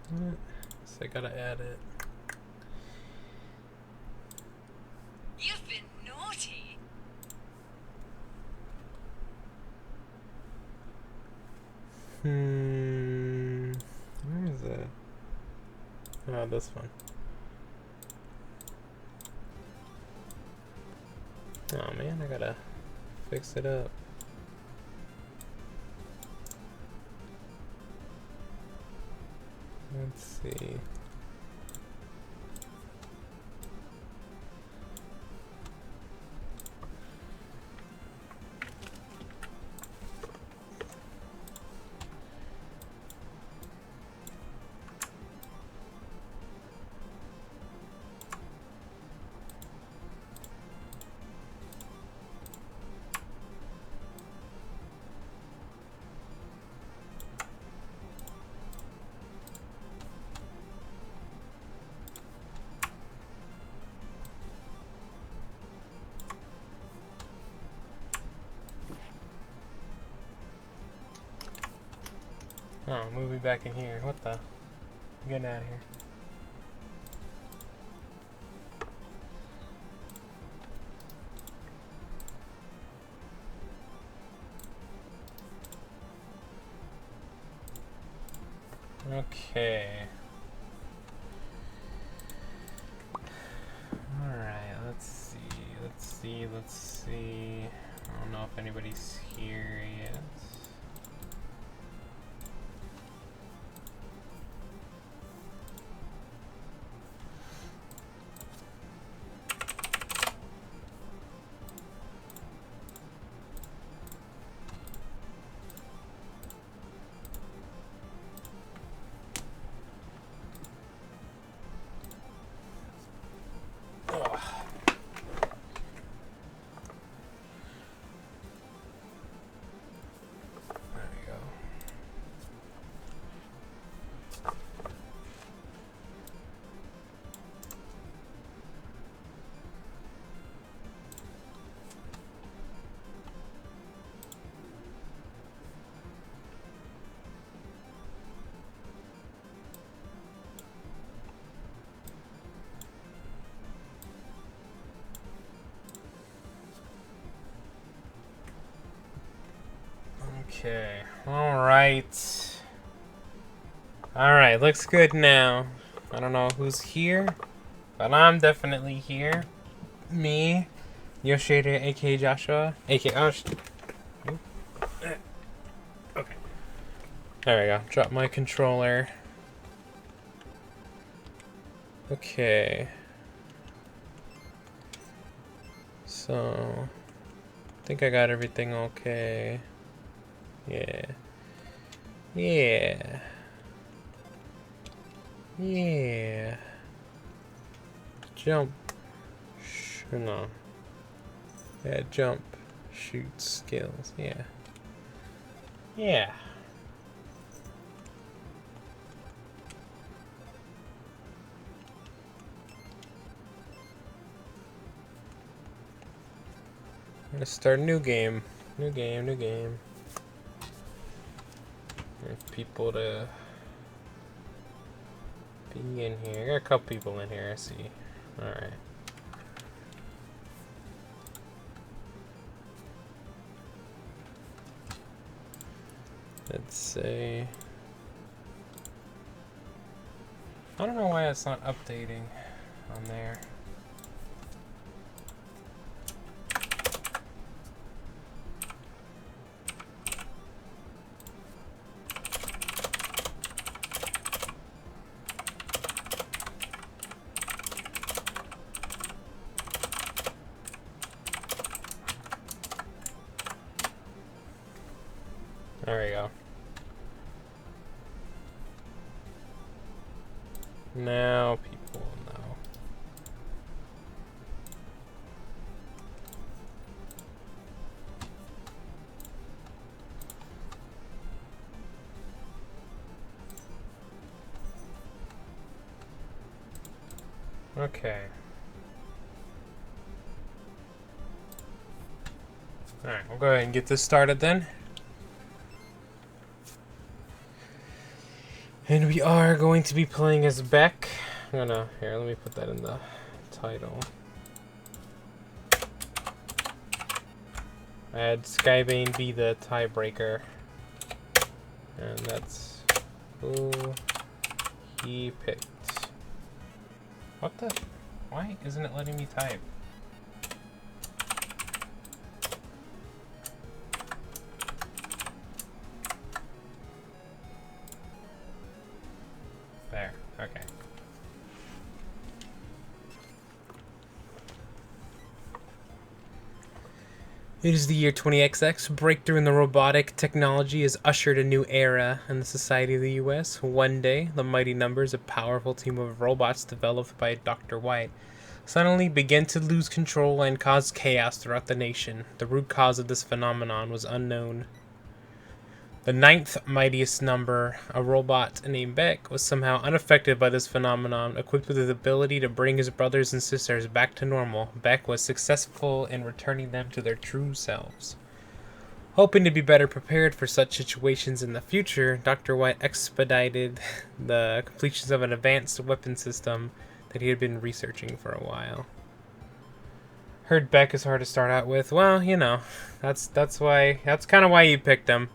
So I gotta add it. You've been naughty. Where is it? Oh, this one. Oh man, I gotta fix it up. Let's see. Oh, move me back in here. What the? I'm getting out of here. Okay. Alright, let's see. I don't know if anybody's here yet. Okay, alright. Alright, looks good now. I don't know who's here, but I'm definitely here. Me, Yoshida, aka Joshua, aka. Okay. There we go. Drop my controller. Okay. So, I think I got everything okay. Yeah. Yeah. Yeah. Jump. No. Yeah, jump. Shoot skills. Yeah. Yeah. I'm gonna start a new game. New game. There's people to be in here. Got a couple people in here, I see. Alright. Let's say. I don't know why it's not updating on there. There we go. Now people know. Okay. Alright, we'll go ahead and get this started then. And we are going to be playing as Beck. Here, let me put that in the title. I had Skybane be the tiebreaker. And that's who he picked. What the? Why isn't it letting me type? There, okay. It is the year 20XX. Breakthrough in the robotic technology has ushered a new era in the society of the U.S. One day, the mighty numbers, a powerful team of robots developed by Dr. White, suddenly began to lose control and cause chaos throughout the nation. The root cause of this phenomenon was unknown. The ninth mightiest number, a robot named Beck, was somehow unaffected by this phenomenon. Equipped with the ability to bring his brothers and sisters back to normal, Beck was successful in returning them to their true selves. Hoping to be better prepared for such situations in the future, Dr. White expedited the completion of an advanced weapon system that he had been researching for a while. Heard Beck is hard to start out with. Well, you know, that's kind of why you picked him.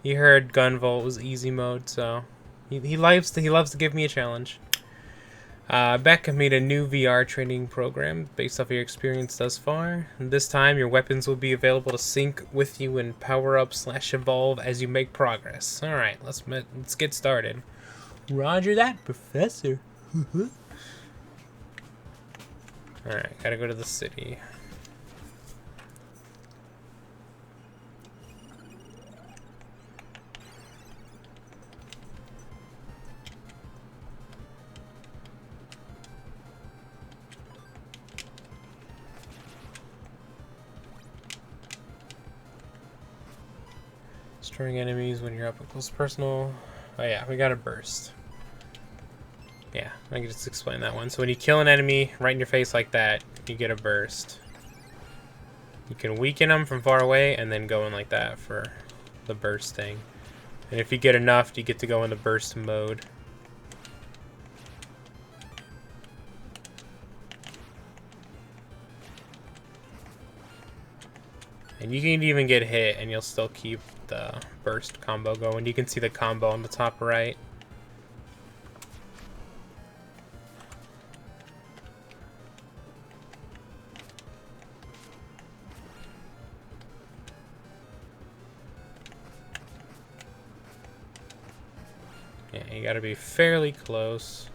He heard Gunvolt was easy mode, so he loves to give me a challenge. Beck made a new VR training program based off of your experience thus far. And this time, your weapons will be available to sync with you and power up / evolve as you make progress. All right, let's get started. Roger that, Professor. All right, gotta go to the city. Destroying enemies when you're up close personal. Oh yeah, we got a burst. Yeah, I can just explain that one. So when you kill an enemy right in your face like that, you get a burst. You can weaken them from far away and then go in like that for the burst thing. And if you get enough, you get to go into burst mode. And you can even get hit and you'll still keep the burst combo going. You can see the combo on the top right. Yeah, you gotta be fairly close.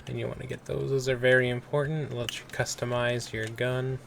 And you want to get those. Those are very important. Let you customize your gun.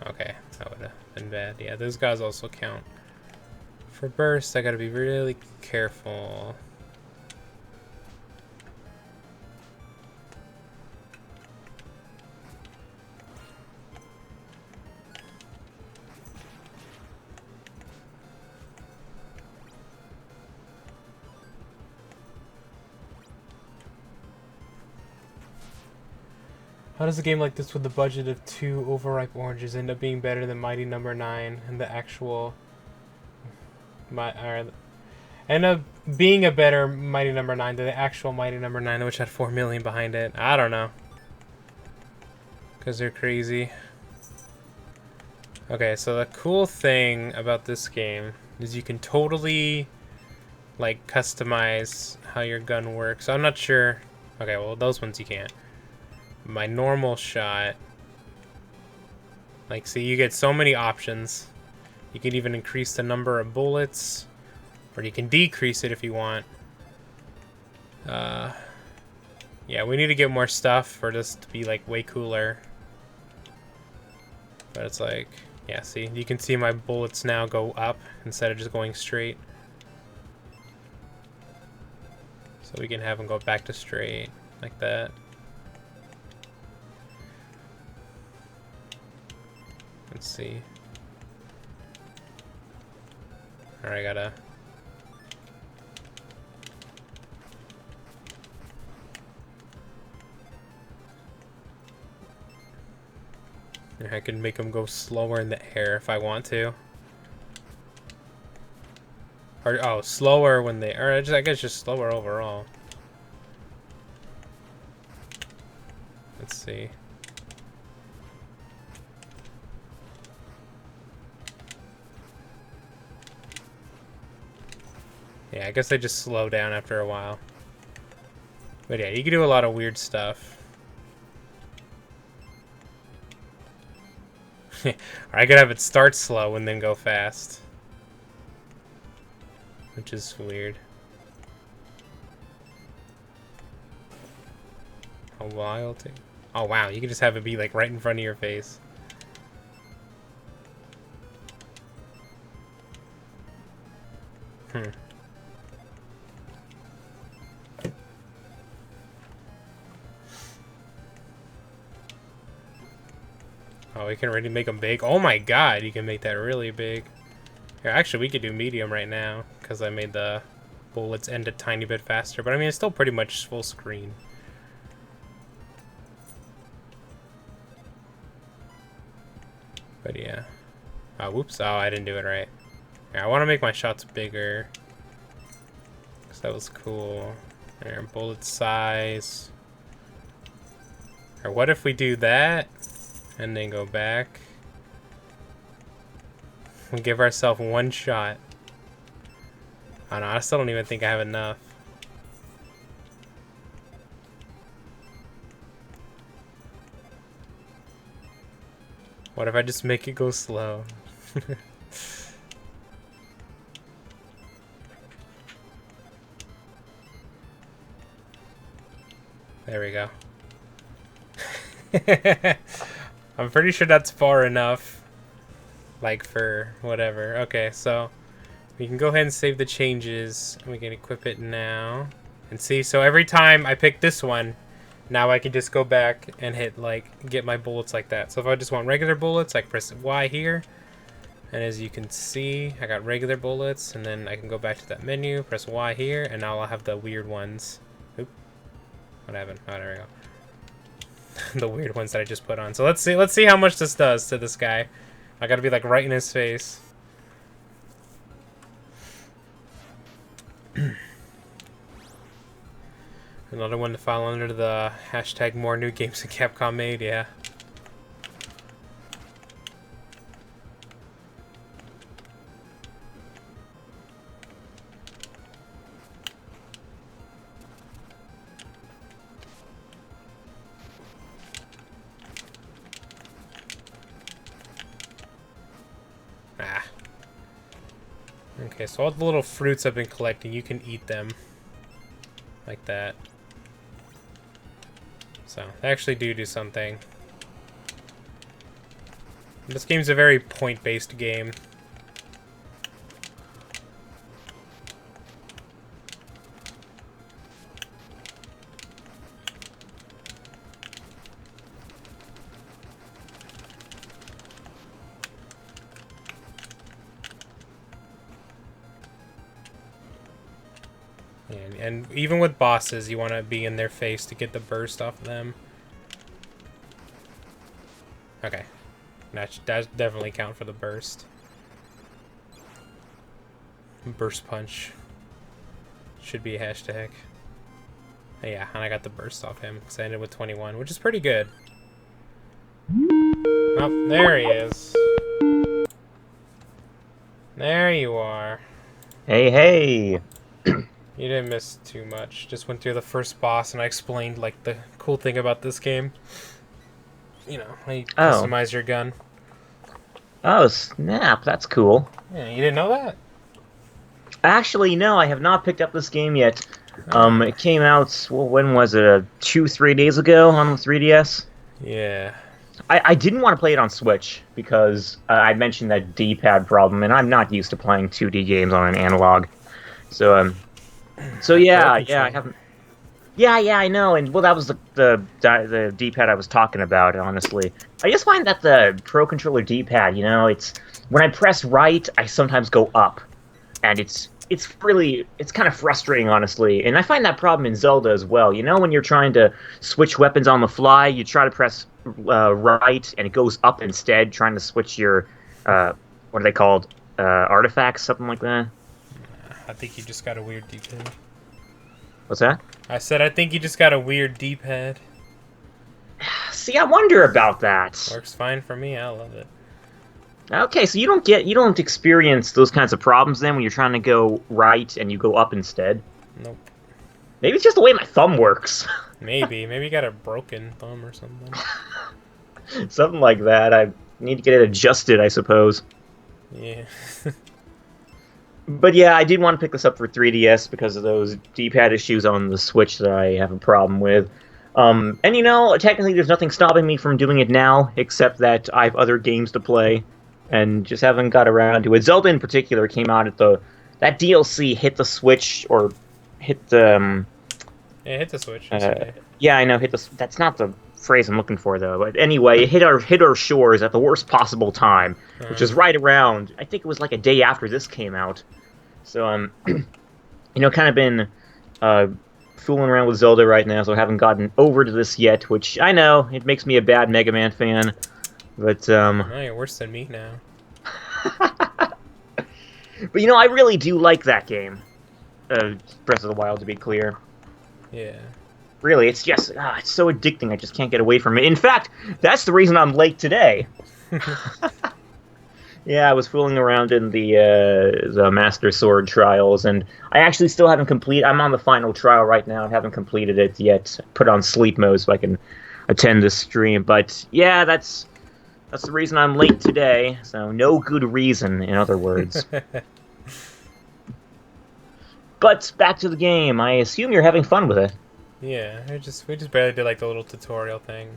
Okay, that would have been bad. Yeah, those guys also count. For burst, I gotta be really careful. How does a game like this with the budget of 2 overripe oranges end up being better than Mighty Number 9 and the actual... end up being a better Mighty Number 9 than the actual Mighty Number 9, which had 4 million behind it? I don't know. Because they're crazy. Okay, so the cool thing about this game is you can totally, like, customize how your gun works. I'm not sure Okay, well, those ones you can't. My normal shot... Like, see, you get so many options. You can even increase the number of bullets, or you can decrease it if you want. Yeah, we need to get more stuff for this to be, like, way cooler. But it's like, yeah, see, you can see my bullets now go up instead of just going straight. So we can have them go back to straight, like that. Let's see. Alright, gotta... I can make them go slower in the air if I want to. Or, oh, slower when they... Or I guess just slower overall. Let's see. Yeah, I guess they just slow down after a while. But yeah, you can do a lot of weird stuff. Or I could have it start slow and then go fast. Which is weird. A while to... Oh wow, you can just have it be like right in front of your face. Oh, we can already make them big. Oh my god, you can make that really big. Here, actually, we could do medium right now, because I made the bullets end a tiny bit faster. But I mean, it's still pretty much full screen. But yeah. Oh, whoops. Oh, I didn't do it right. Yeah, I want to make my shots bigger. Because that was cool. There, bullet size. Or what if we do that? And then go back. And give ourselves one shot. I don't know, I still don't even think I have enough. What if I just make it go slow? There we go. I'm pretty sure that's far enough. Like for whatever. Okay, so we can go ahead and save the changes. And we can equip it now. And see, so every time I pick this one, now I can just go back and hit, like, get my bullets like that. So if I just want regular bullets, I can press Y here. And as you can see, I got regular bullets. And then I can go back to that menu, press Y here, and now I'll have the weird ones. Oop. What happened? Oh, there we go. The weird ones that I just put on. So let's see how much this does to this guy. I gotta be like right in his face. Another one to file under the hashtag more new games than Capcom made, yeah. Okay, so all the little fruits I've been collecting, you can eat them. Like that. So, they actually do something. This game's a very point-based game. And even with bosses, you want to be in their face to get the burst off of them. Okay. That definitely count for the burst. Burst punch. Should be a hashtag. Yeah, and I got the burst off him, because I ended with 21, which is pretty good. Oh, there he is. There you are. Hey, hey! You didn't miss too much. Just went through the first boss, and I explained like the cool thing about this game. You know, how you Oh. customize your gun. Oh, snap. That's cool. Yeah, you didn't know that? Actually, no, I have not picked up this game yet. Uh, It came out, well, when was it? 2, 3 days ago on the 3DS? yeah. I didn't want to play it on Switch because I mentioned that D-pad problem, and I'm not used to playing 2D games on an analog. So, so That Pro yeah, I controller. haven't. Yeah, I know, and well, that was the D-pad I was talking about. Honestly, I just find that the Pro Controller D-pad, it's when I press right, I sometimes go up, and it's kind of frustrating, honestly. And I find that problem in Zelda as well. When you're trying to switch weapons on the fly, you try to press right, and it goes up instead, trying to switch your what are they called? Artifacts, something like that. I think you just got a weird D-pad. What's that? I said I think you just got a weird D-pad. See, I wonder about that. Works fine for me. I love it. Okay, so you don't experience those kinds of problems then when you're trying to go right and you go up instead. Nope. Maybe it's just the way my thumb works. Maybe you got a broken thumb or something. Something like that. I need to get it adjusted, I suppose. Yeah. But yeah, I did want to pick this up for 3DS because of those D-pad issues on the Switch that I have a problem with. And technically there's nothing stopping me from doing it now, except that I have other games to play, and just haven't got around to it. Zelda in particular came out at that DLC hit the Switch, or hit the, Yeah, hit the switch yesterday. yeah, I know, that's not the phrase I'm looking for, though. But anyway, it hit our shores at the worst possible time, which is right around, I think it was like a day after this came out. So, kind of been fooling around with Zelda right now, so I haven't gotten over to this yet, which I know, it makes me a bad Mega Man fan, but, No, you're worse than me now. but, I really do like that game, Breath of the Wild, to be clear. Yeah. Really, it's just, it's so addicting, I just can't get away from it. In fact, that's the reason I'm late today. Yeah, I was fooling around in the Master Sword trials, and I actually still haven't completed. I'm on the final trial right now. I haven't completed it yet. Put on sleep mode so I can attend this stream. But yeah, that's the reason I'm late today. So no good reason, in other words. But back to the game. I assume you're having fun with it. Yeah, we just barely did like the little tutorial thing.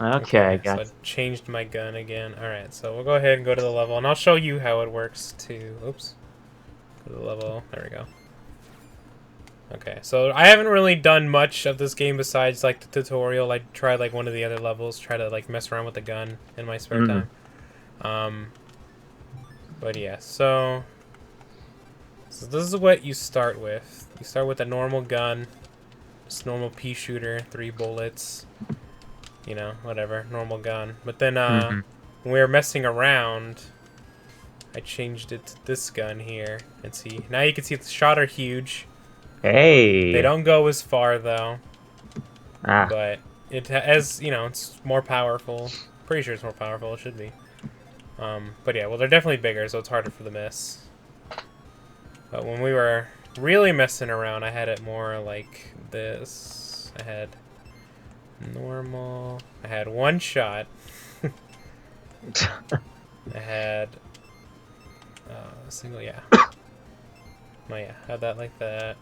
Okay, So I changed my gun again. Alright, so we'll go ahead and go to the level, and I'll show you how it works too. Oops. Go to the level. There we go. Okay, so I haven't really done much of this game besides like the tutorial. I tried like one of the other levels, try to like mess around with the gun in my spare time. But yeah, so this is what you start with. You start with a normal gun, just normal pea shooter, 3 bullets. Whatever, normal gun. But then when we were messing around, I changed it to this gun here. And see, now you can see the shot are huge. Hey. They don't go as far though. Ah. But it has, it's more powerful. Pretty sure it's more powerful. It should be. But yeah, well, they're definitely bigger, so it's harder for the miss. But when we were really messing around, I had it more like this. I had normal. I had one shot. I had single, yeah. Oh yeah, had that like that.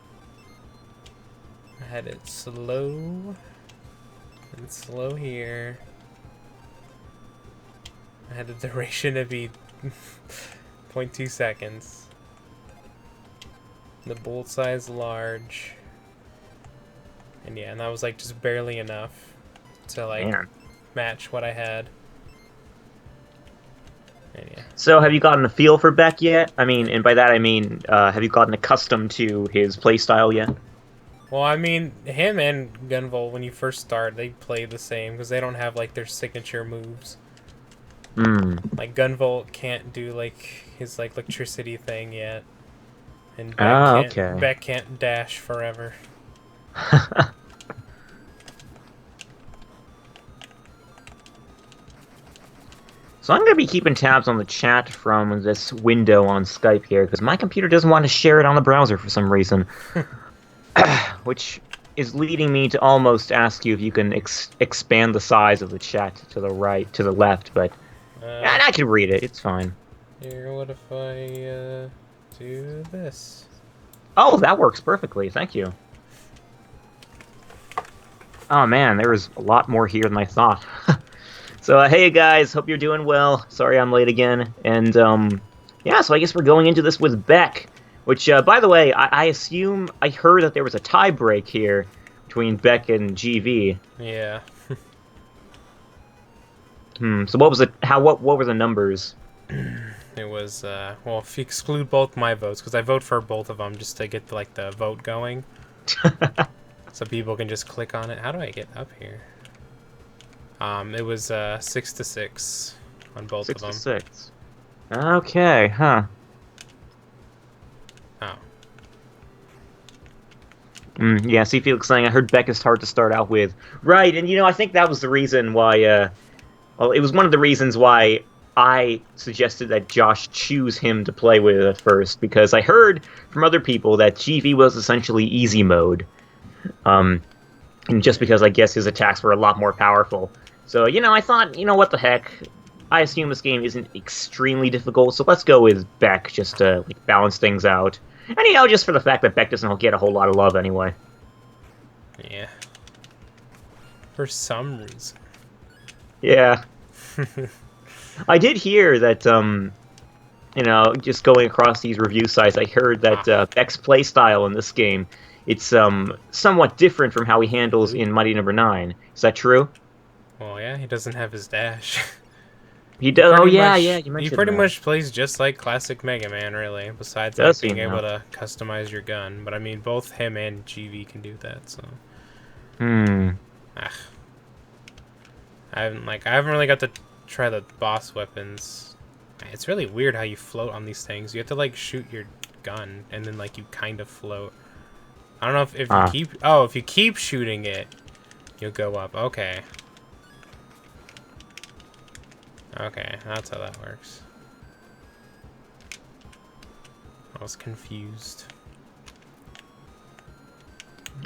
I had it slow and slow here. I had the duration to be 0.2 seconds. The bolt size large. And yeah, and that was like just barely enough to like match what I had. And yeah. So have you gotten a feel for Beck yet? I mean, and by that I mean, have you gotten accustomed to his playstyle yet? Well, I mean, him and Gunvolt, when you first start, they play the same because they don't have like their signature moves. Like Gunvolt can't do like his like electricity thing yet, and Beck can't dash forever. So I'm going to be keeping tabs on the chat from this window on Skype here, because my computer doesn't want to share it on the browser for some reason. Which is leading me to almost ask you if you can expand the size of the chat to the right, to the left, but I can read it, it's fine. Here, what if I do this? Oh, that works perfectly, thank you. Oh man, there was a lot more here than I thought. So, hey guys, hope you're doing well. Sorry I'm late again. And, yeah, so I guess we're going into this with Beck. Which, by the way, I assume I heard that there was a tie break here between Beck and GV. Yeah. So what was it? What were the numbers? It was, well, if you exclude both my votes, because I vote for both of them just to get, like, the vote going. So people can just click on it. How do I get up here? It was 6-6 on both of them. 6-6. Okay, huh. Oh. Yeah, see Felix saying, I heard Beck is hard to start out with. Right, and I think that was the reason why, well, it was one of the reasons why I suggested that Josh choose him to play with at first, because I heard from other people that GV was essentially easy mode. And just because I guess his attacks were a lot more powerful. So, I thought, what the heck? I assume this game isn't extremely difficult, so let's go with Beck just to balance things out. And, just for the fact that Beck doesn't get a whole lot of love anyway. Yeah. For some reason. Yeah. I did hear that, just going across these review sites, I heard that Beck's playstyle in this game, it's somewhat different from how he handles in Mighty Number 9. Is that true? Well, yeah, he doesn't have his dash. He does. Oh yeah, you mentioned He pretty that. much plays just like classic Mega Man, really. Besides being able to customize your gun, but I mean, both him and GV can do that. So. I haven't really got to try the boss weapons. It's really weird how you float on these things. You have to shoot your gun and then you kind of float. I don't know if you keep. Oh, if you keep shooting it, you'll go up. Okay. Okay, that's how that works. I was confused.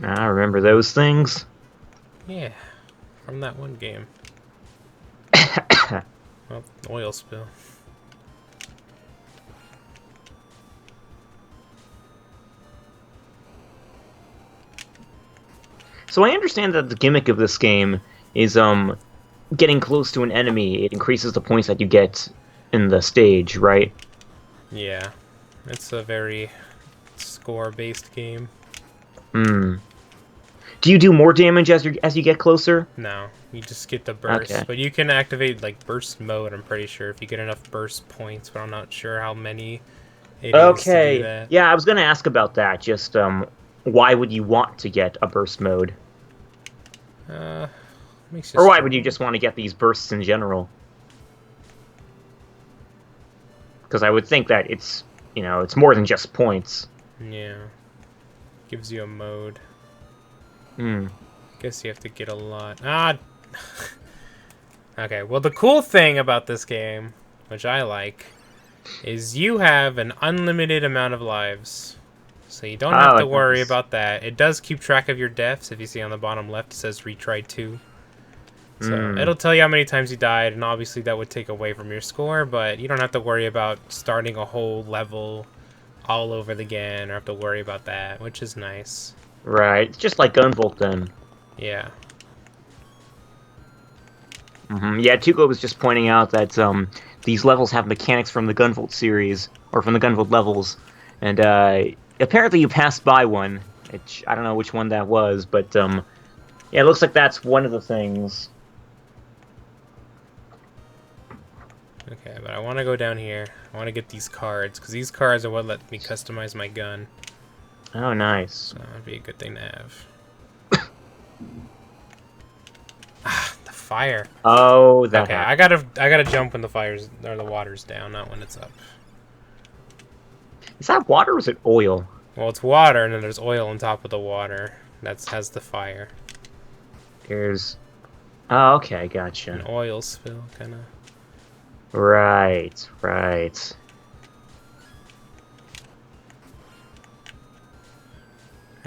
I remember those things. Yeah, from that one game. Well, oil spill. So I understand that the gimmick of this game is getting close to an enemy. It increases the points that you get in the stage, right? Yeah, it's a very score-based game. Do you do more damage as you get closer? No, you just get the burst. Okay. But you can activate burst mode, I'm pretty sure, if you get enough burst points, but I'm not sure how many it is to do that. Yeah, I was gonna ask about that. Just why would you want to get a burst mode? Or why would you just want to get these bursts in general? Because I would think that it's more than just points. Yeah. Gives you a mode. Guess you have to get a lot. Okay, well the cool thing about this game, which I like, is you have an unlimited amount of lives. So you don't have to worry about that. It does keep track of your deaths. If you see on the bottom left, it says retry 2. So it'll tell you how many times you died, and obviously that would take away from your score, but you don't have to worry about starting a whole level all over again, or have to worry about that, which is nice. Right, it's just like Gunvolt then. Yeah. Yeah, Tuco was just pointing out that these levels have mechanics from the Gunvolt series, or from the Gunvolt levels, and apparently you passed by one, which I don't know which one that was, but yeah, it looks like that's one of the things. Okay, but I want to go down here. I want to get these cards, because these cards are what let me customize my gun. Oh, nice. So that'd be a good thing to have. The fire. Oh, that. Okay, I gotta jump when the fire's or the water's down, not when it's up. Is that water or is it oil? Well, it's water, and then there's oil on top of the water. That has the fire. There's. Oh, okay, gotcha. An oil spill, kind of. Right, right.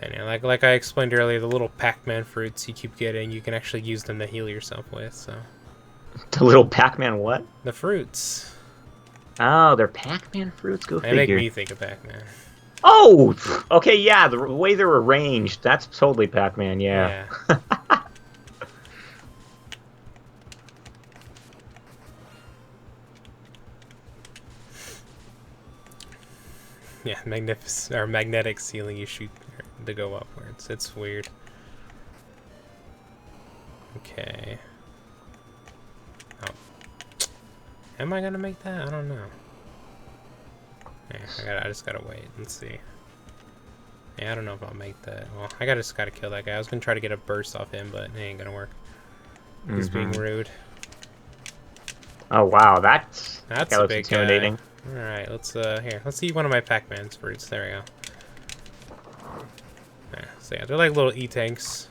And you know, like I explained earlier, the little Pac-Man fruits you keep getting, you can actually use them to heal yourself with. So The little Pac-Man what? the fruits, Oh, they're Pac-Man fruits? Go they make figure. me think of Pac-Man. Oh! Okay, yeah, the way they're arranged, that's totally Pac-Man, yeah. Yeah. Yeah, magnificent or magnetic ceiling you shoot to go upwards. It's weird. Okay. Oh. Am I gonna make that? I don't know. Yeah, I just gotta wait and see. Yeah, I don't know if I'll make that. Well, just gotta kill that guy. I was gonna try to get a burst off him, but it ain't gonna work. He's being rude. Oh wow, that That's a looks big intimidating. guy. Alright, let's eat one of my Pac-Man's fruits. There we go. Yeah, so yeah, they're like little E-tanks.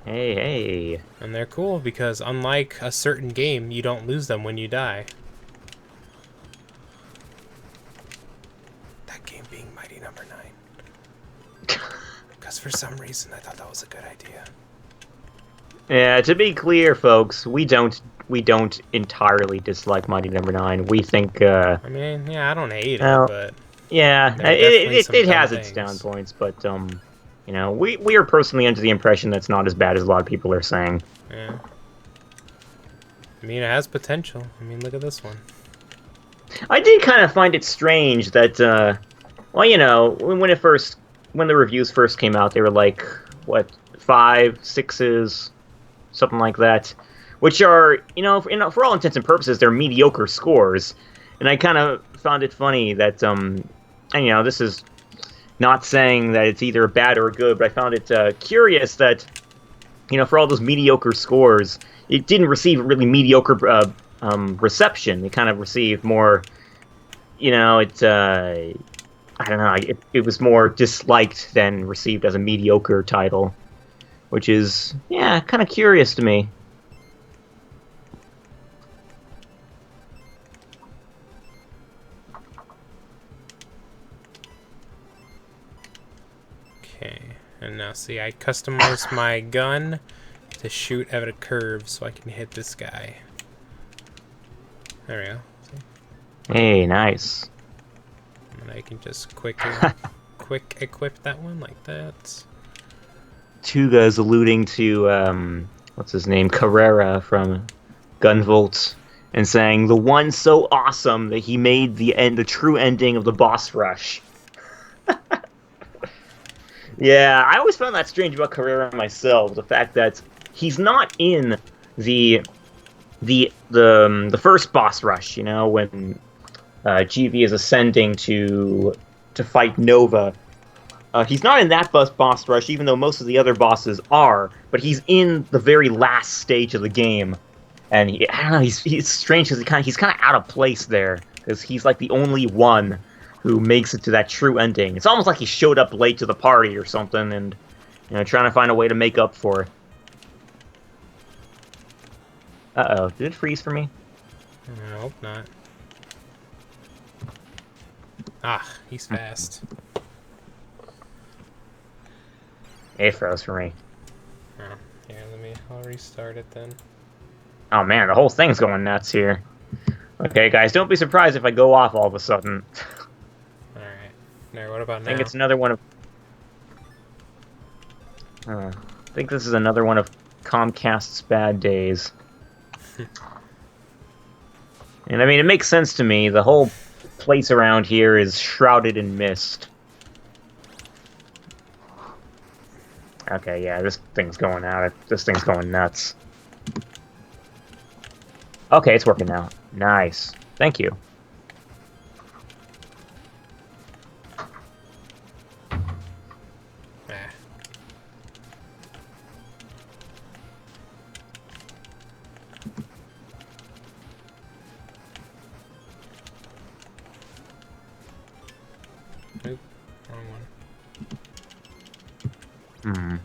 Hey, hey. And they're cool because unlike a certain game, you don't lose them when you die. That game being Mighty Number 9. Because for some reason I thought that was a good idea. Yeah, to be clear, folks, we don't entirely dislike Mighty Number 9. We think I mean, yeah, I don't hate well, it, but yeah, there are definitely some it dumb has its things. down points, but you know, we are personally under the impression that's not as bad as a lot of people are saying. Yeah. I mean, it has potential. I mean, look at this one. I did kind of find it strange that well, you know, when the reviews first came out, they were like what, 5, 6s, something like that, which are, for all intents and purposes, they're mediocre scores. And I kind of found it funny that, and you know, this is not saying that it's either bad or good, but I found it curious that, you know, for all those mediocre scores, it didn't receive really mediocre reception. It kind of received more, you know, I don't know, it was more disliked than received as a mediocre title, which is, yeah, kind of curious to me. Okay, and now see, I customized my gun to shoot at a curve so I can hit this guy. There we go. See? Hey, nice. And I can just quick equip that one like that. Tuga is alluding to, what's his name, Carrera from Gunvolt, and saying the one so awesome that he made the true ending of the boss rush. Yeah, I always found that strange about Carrera myself, the fact that he's not in the first boss rush, you know, when GV is ascending to fight Nova. He's not in that boss rush, even though most of the other bosses are, but he's in the very last stage of the game. And I don't know, he's strange because he's kind of out of place there, because he's like the only one who makes it to that true ending. It's almost like he showed up late to the party or something, and, you know, trying to find a way to make up for it. Uh-oh, did it freeze for me? I hope not. Ah, he's fast. It froze for me. Oh, here, I'll restart it then. Oh man, the whole thing's going nuts here. Okay, guys, don't be surprised if I go off all of a sudden. Alright. Now, what about now? I think it's another one of... I think this is another one of Comcast's bad days. And I mean, it makes sense to me. The whole place around here is shrouded in mist. Okay, yeah, this thing's going out. This thing's going nuts. Okay, it's working now. Nice. Thank you. Ah. Nope, wrong one. Hmm.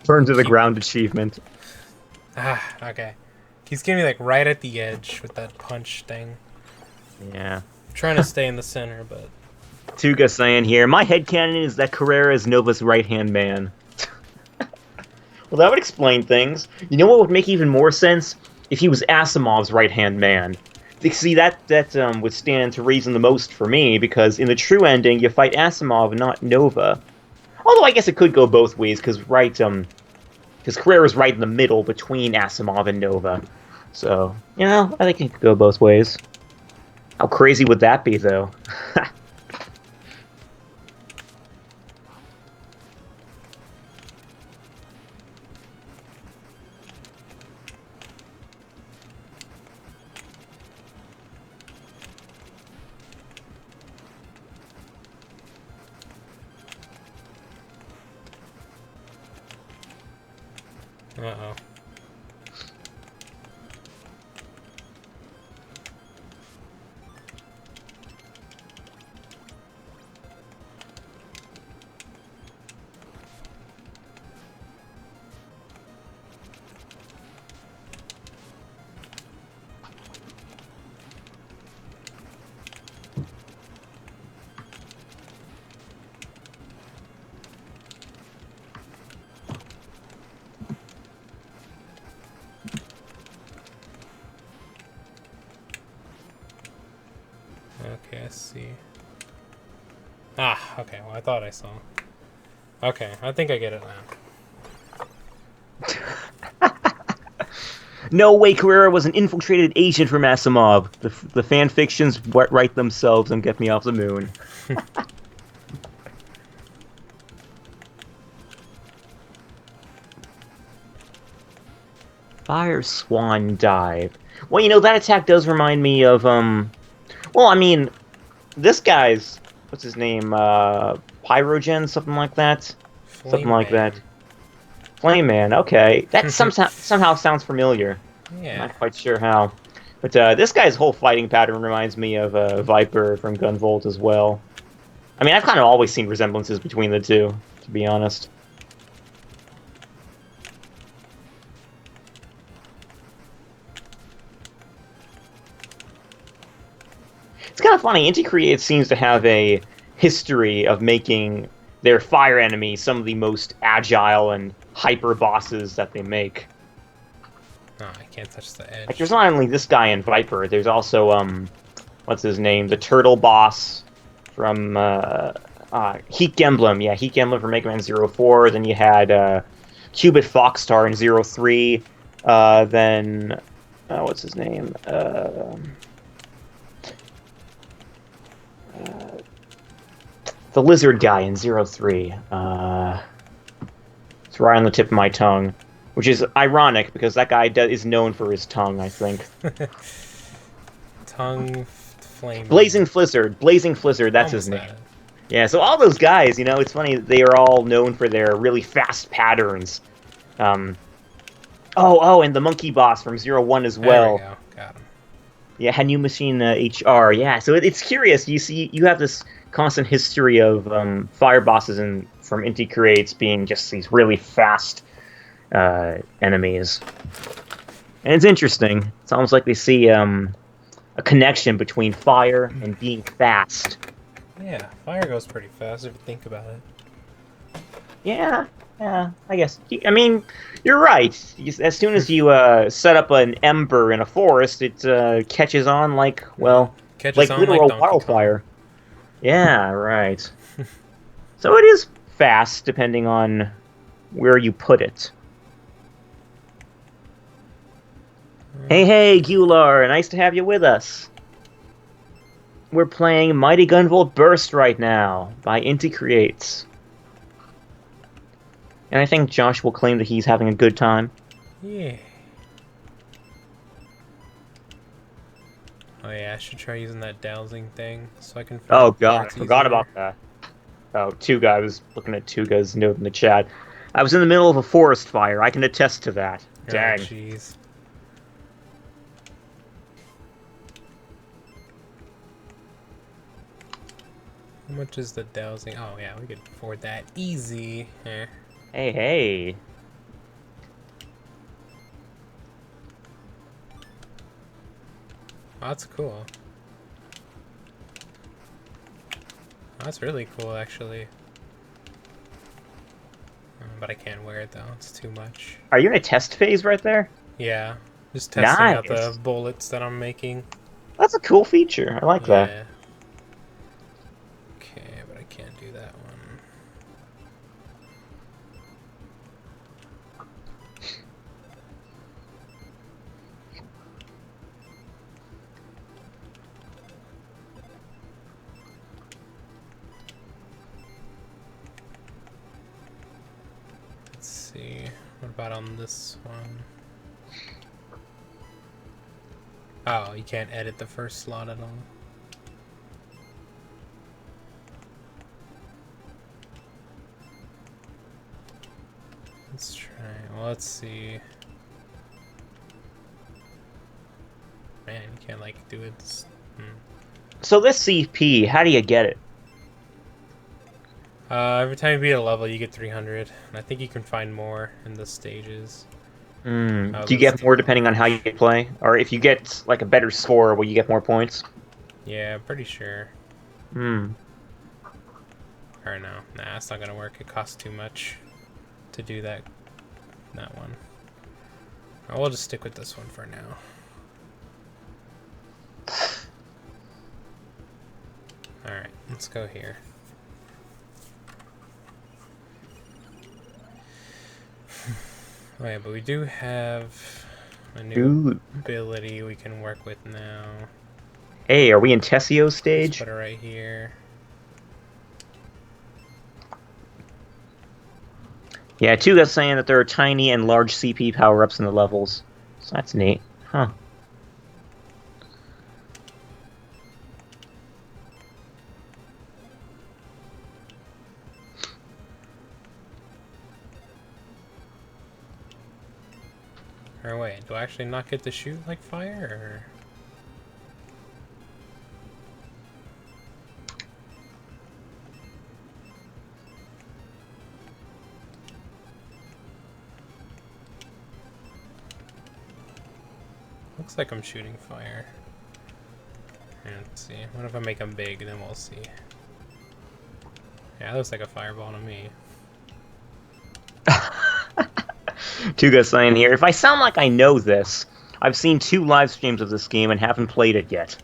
Burn to the ground achievement. Ah, okay. He's getting me like right at the edge with that punch thing. Yeah. I'm trying to stay in the center, but Tuga saying here, my headcanon is that Carrera is Nova's right-hand man. Well, that would explain things. You know what would make even more sense? If he was Asimov's right-hand man. See, that would stand to reason the most for me, because in the true ending, you fight Asimov, not Nova. Although I guess it could go both ways, because because Carrera's right in the middle between Asimov and Nova. So, you know, I think it could go both ways. How crazy would that be, though? uh-oh. Okay, I see. Ah, okay. Well, I thought I saw. Okay, I think I get it now. No way Carrera was an infiltrated agent from Asimov. The fan fictions write themselves and get me off the moon. Fire Swan Dive. Well, you know, that attack does remind me of, well, I mean, this guy's, what's his name, Pyrogen, something like that? Something like that. Flame Man, okay. That somehow sounds familiar. Yeah. Not quite sure how. But this guy's whole fighting pattern reminds me of Viper from Gunvolt as well. I mean, I've kind of always seen resemblances between the two, to be honest. It's kind of funny. Inti Creates seems to have a history of making their fire enemies some of the most agile and hyper bosses that they make. Oh, I can't touch the edge. Like, there's not only this guy in Viper, there's also, what's his name? The turtle boss from, Heat Emblem. Yeah, Heat Emblem from Mega Man 04. Then you had, Cubit Foxstar in 03. Then, what's his name? The lizard guy in 03. It's right on the tip of my tongue. Which is ironic, because that guy is known for his tongue, I think. Tongue flame. Blazing Flizzard, that's his name. Yeah, so all those guys, you know, it's funny, they are all known for their really fast patterns. And the monkey boss from 01 as well. There we go. Got him. Yeah, Hanu Machine HR, yeah, so it's curious, you have this constant history of fire bosses from Inti Creates being just these really fast enemies. And it's interesting. It's almost like they see a connection between fire and being fast. Yeah, fire goes pretty fast if you think about it. Yeah, I guess. I mean, you're right. As soon as you set up an ember in a forest, it catches on like, well, like literal wildfire. Yeah, right. So it is fast, depending on where you put it. Hey, Gular, nice to have you with us. We're playing Mighty Gunvolt Burst right now by Inti Creates. And I think Josh will claim that he's having a good time. Yeah. Oh yeah, I should try using that dowsing thing so I can... Oh god, I forgot about that. Oh, Tuga, I was looking at Tuga's note in the chat. I was in the middle of a forest fire, I can attest to that. Dang. Oh, jeez. How much is the dowsing? Oh yeah, we could afford that easy. Hey. Oh, that's cool. That's really cool, actually. But I can't wear it, though. It's too much. Are you in a test phase right there? Yeah. Just testing out the Nice. bullets that I'm making. That's a cool feature. I like that. Yeah. Okay, but I can't do that one. Let's see. What about on this one? Oh, you can't edit the first slot at all. Let's try. Well, let's see. Man, you can't like do it. So this CP, how do you get it? Every time you beat a level, you get 300. And I think you can find more in the stages. Oh, Do you this get is more depending on how you play? Or if you get like a better score, will you get more points? Yeah, I'm pretty sure. Hmm. Or no, nah, it's not gonna work. It costs too much to do that one. Oh, we'll just stick with this one for now. Alright, let's go here. Oh yeah, but we do have a new ability we can work with now. Hey, are we in Tessio's Let's stage? put it right here. Yeah, Tuga's saying that there are tiny and large CP power-ups in the levels. So that's neat. Huh. Or wait, do I actually not get to shoot like fire? Or... Looks like I'm shooting fire. Let's see. What if I make them big? Then we'll see. Yeah, it looks like a fireball to me. Tuga's saying here, if I sound like I know this, I've seen 2 live streams of this game and haven't played it yet.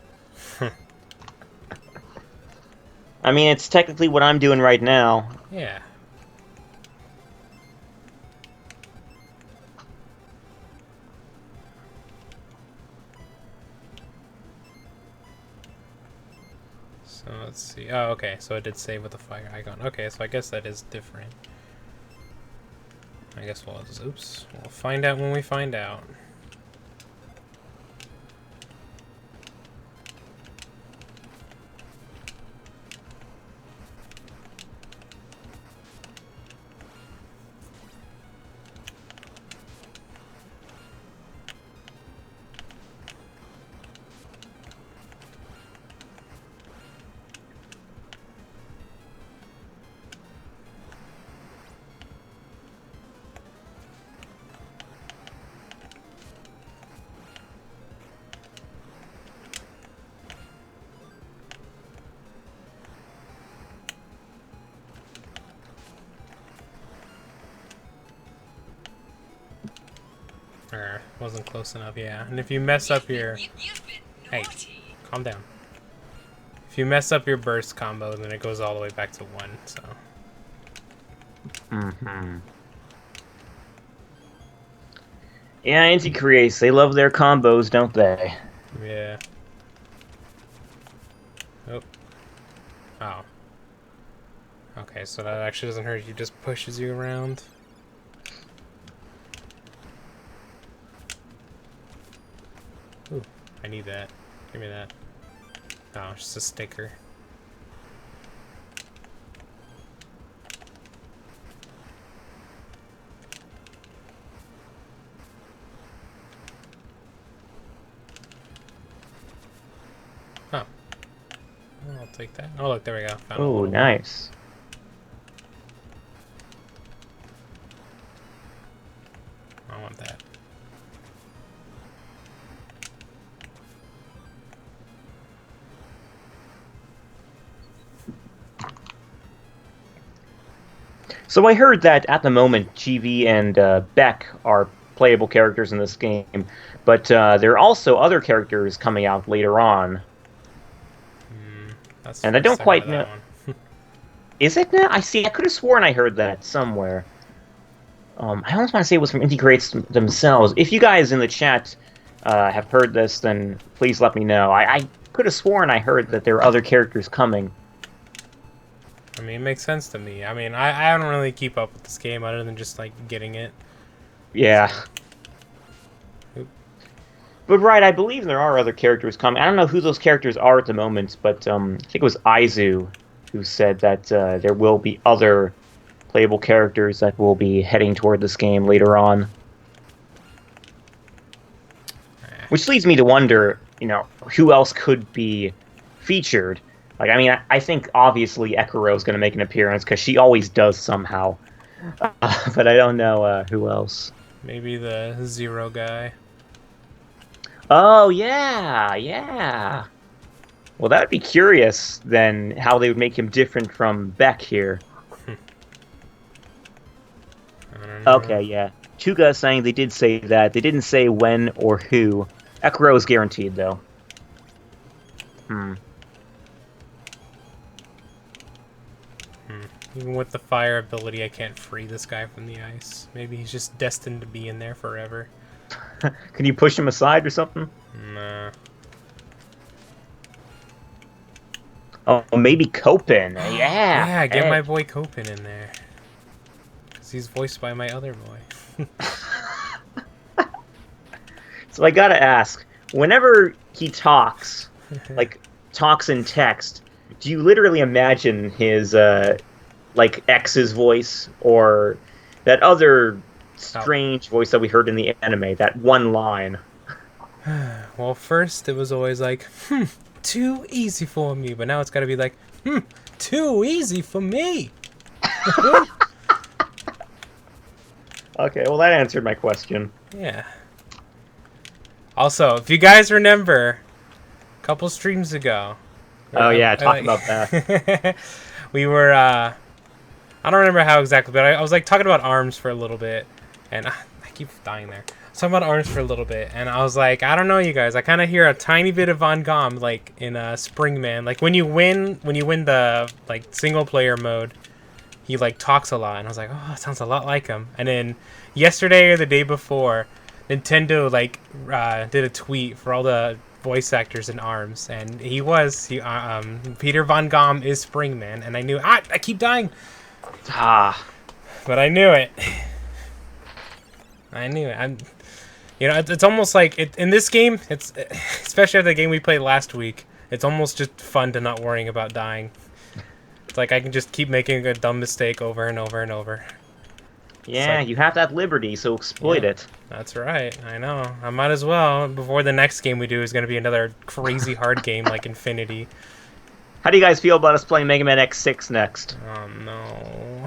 I mean, it's technically what I'm doing right now. Yeah. So let's see. Oh, okay. So it did save with the fire icon. Okay, so I guess that is different. I guess we'll just, oops. We'll find out when we find out. Wasn't close enough, yeah. And if you mess up your... Hey, calm down. If you mess up your burst combo, then it goes all the way back to 1, so... Yeah, Anti-Creates, they love their combos, don't they? Yeah. Oh. Oh. Okay, so that actually doesn't hurt you, just pushes you around. Ooh, I need that. Give me that. Oh, it's just a sticker. Oh. I'll take that. Oh, look, there we go. Oh, nice. I want that. So I heard that at the moment, GV and Beck are playable characters in this game, but there are also other characters coming out later on, That's and I first don't I heard quite of know. that one. Is it now? I see. I could have sworn I heard that somewhere. I almost want to say it was from Indie Creates themselves. If you guys in the chat have heard this, then please let me know. I could have sworn I heard that there are other characters coming. I mean, it makes sense to me. I mean, I don't really keep up with this game other than just, like, getting it. Yeah. Oop. But right, I believe there are other characters coming. I don't know who those characters are at the moment, but I think it was Aizu who said that there will be other playable characters that will be heading toward this game later on. Which leads me to wonder, who else could be featured. Like, I mean, I think obviously Ekuro is going to make an appearance because she always does somehow. But I don't know who else. Maybe the Zero guy. Oh, yeah, yeah. Well, that would be curious, then, how they would make him different from Beck here. I don't know. Okay, yeah. Chuga is saying they did say that. They didn't say when or who. Ekuro is guaranteed, though. Even with the fire ability, I can't free this guy from the ice. Maybe he's just destined to be in there forever. Can you push him aside or something? Nah. Oh, maybe Copen. Yeah. Yeah, get hey. my boy Copen in there. Because he's voiced by my other boy. So I gotta ask, whenever he talks, like, talks in text, do you literally imagine his, like, X's voice, or that other strange voice that we heard in the anime, that one line? Well, first it was always like, too easy for me, but now it's gotta be like, too easy for me. Okay, well that answered my question. Yeah. Also, if you guys remember, a couple streams ago. Oh yeah, talk about that. We were, I don't remember how exactly, but I was like talking about arms for a little bit, and I keep dying there. Talking about arms for a little bit, and I was like, I don't know, you guys. I kind of hear a tiny bit of Von Gom, like in Springman. Like when you win the like single player mode, he like talks a lot, and I was like, oh, it sounds a lot like him. And then yesterday or the day before, Nintendo like did a tweet for all the voice actors in ARMS, and Peter Von Gom is Springman, and I knew I keep dying. But I knew it. I knew it. It's almost like in this game. It's especially after the game we played last week. It's almost just fun to not worrying about dying. It's like I can just keep making a dumb mistake over and over and over. Yeah, like, you have that liberty, so exploit it. That's right. I know. I might as well. Before the next game we do is going to be another crazy hard game like Infinity. How do you guys feel about us playing Mega Man X6 next? Oh no.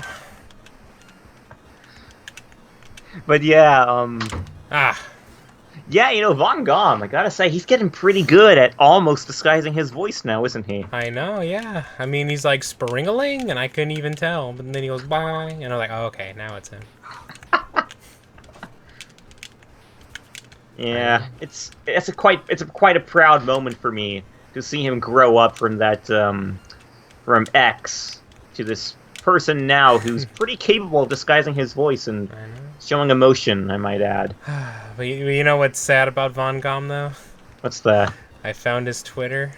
But yeah, yeah, Von Gom, I gotta say, he's getting pretty good at almost disguising his voice now, isn't he? I know, yeah. I mean, he's like springaling, and I couldn't even tell. But then he goes, bye, and I'm like, oh, okay, now it's him. Yeah, it's quite a proud moment for me to see him grow up from that from X to this person now who's pretty capable of disguising his voice and showing emotion, I might add. But you know what's sad about Von Gom, though? What's that? I found his Twitter.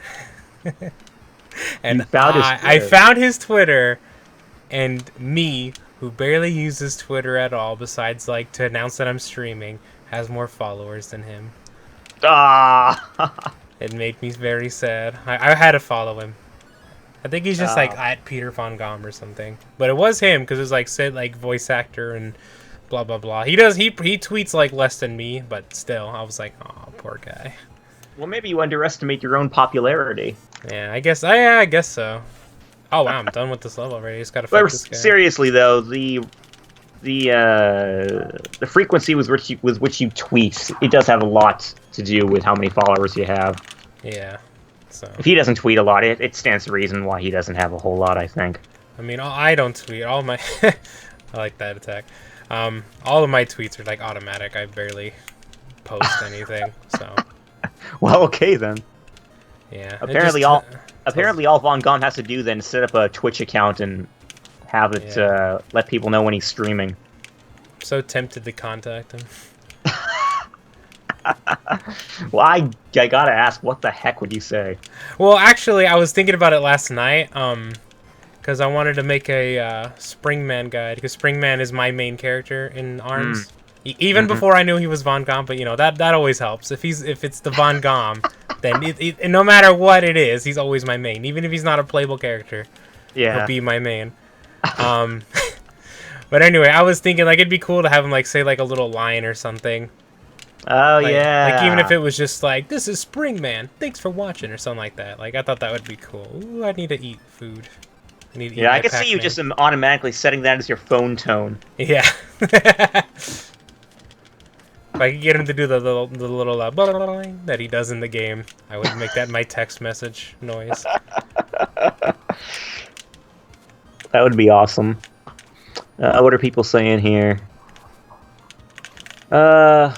And I found his Twitter, and me, who barely uses Twitter at all, besides like to announce that I'm streaming, has more followers than him. Ah! It made me very sad. I had to follow him. I think he's just like at Peter Von Gom or something. But it was him because it was like said like voice actor and blah blah blah. He tweets like less than me, but still, I was like, oh, poor guy. Well, maybe you underestimate your own popularity. Yeah, I guess so. Oh wow, I'm done with this level already. Just gotta fight this guy. Seriously though, the frequency with which you tweet, it does have a lot to do with how many followers you have. Yeah. So if he doesn't tweet a lot, it stands to reason why he doesn't have a whole lot, I think. I mean, I don't tweet. All my I like that attack. All of my tweets are like automatic. I barely post anything. So Well, okay then. yeah, Apparently all Von Gone has to do then is set up a Twitch account and have it let people know when he's streaming. I'm so tempted to contact him. Well, I gotta ask, what the heck would you say? Well, actually, I was thinking about it last night. Because I wanted to make a Springman guide, because Springman is my main character in ARMS. Even before I knew he was Von Gom, but you know that always helps. If it's the Von Gom, then no matter what it is, he's always my main. Even if he's not a playable character, he'll be my main. But anyway, I was thinking like it'd be cool to have him like say like a little line or something. Oh like, yeah. Like even if it was just like, "This is Springman, thanks for watching" or something like that. Like I thought that would be cool. Ooh, I need to eat food. Yeah, I can see you just automatically setting that as your phone tone. Yeah. If I could get him to do the little that he does in the game, I would make that my text message noise. That would be awesome. What are people saying here? Oh,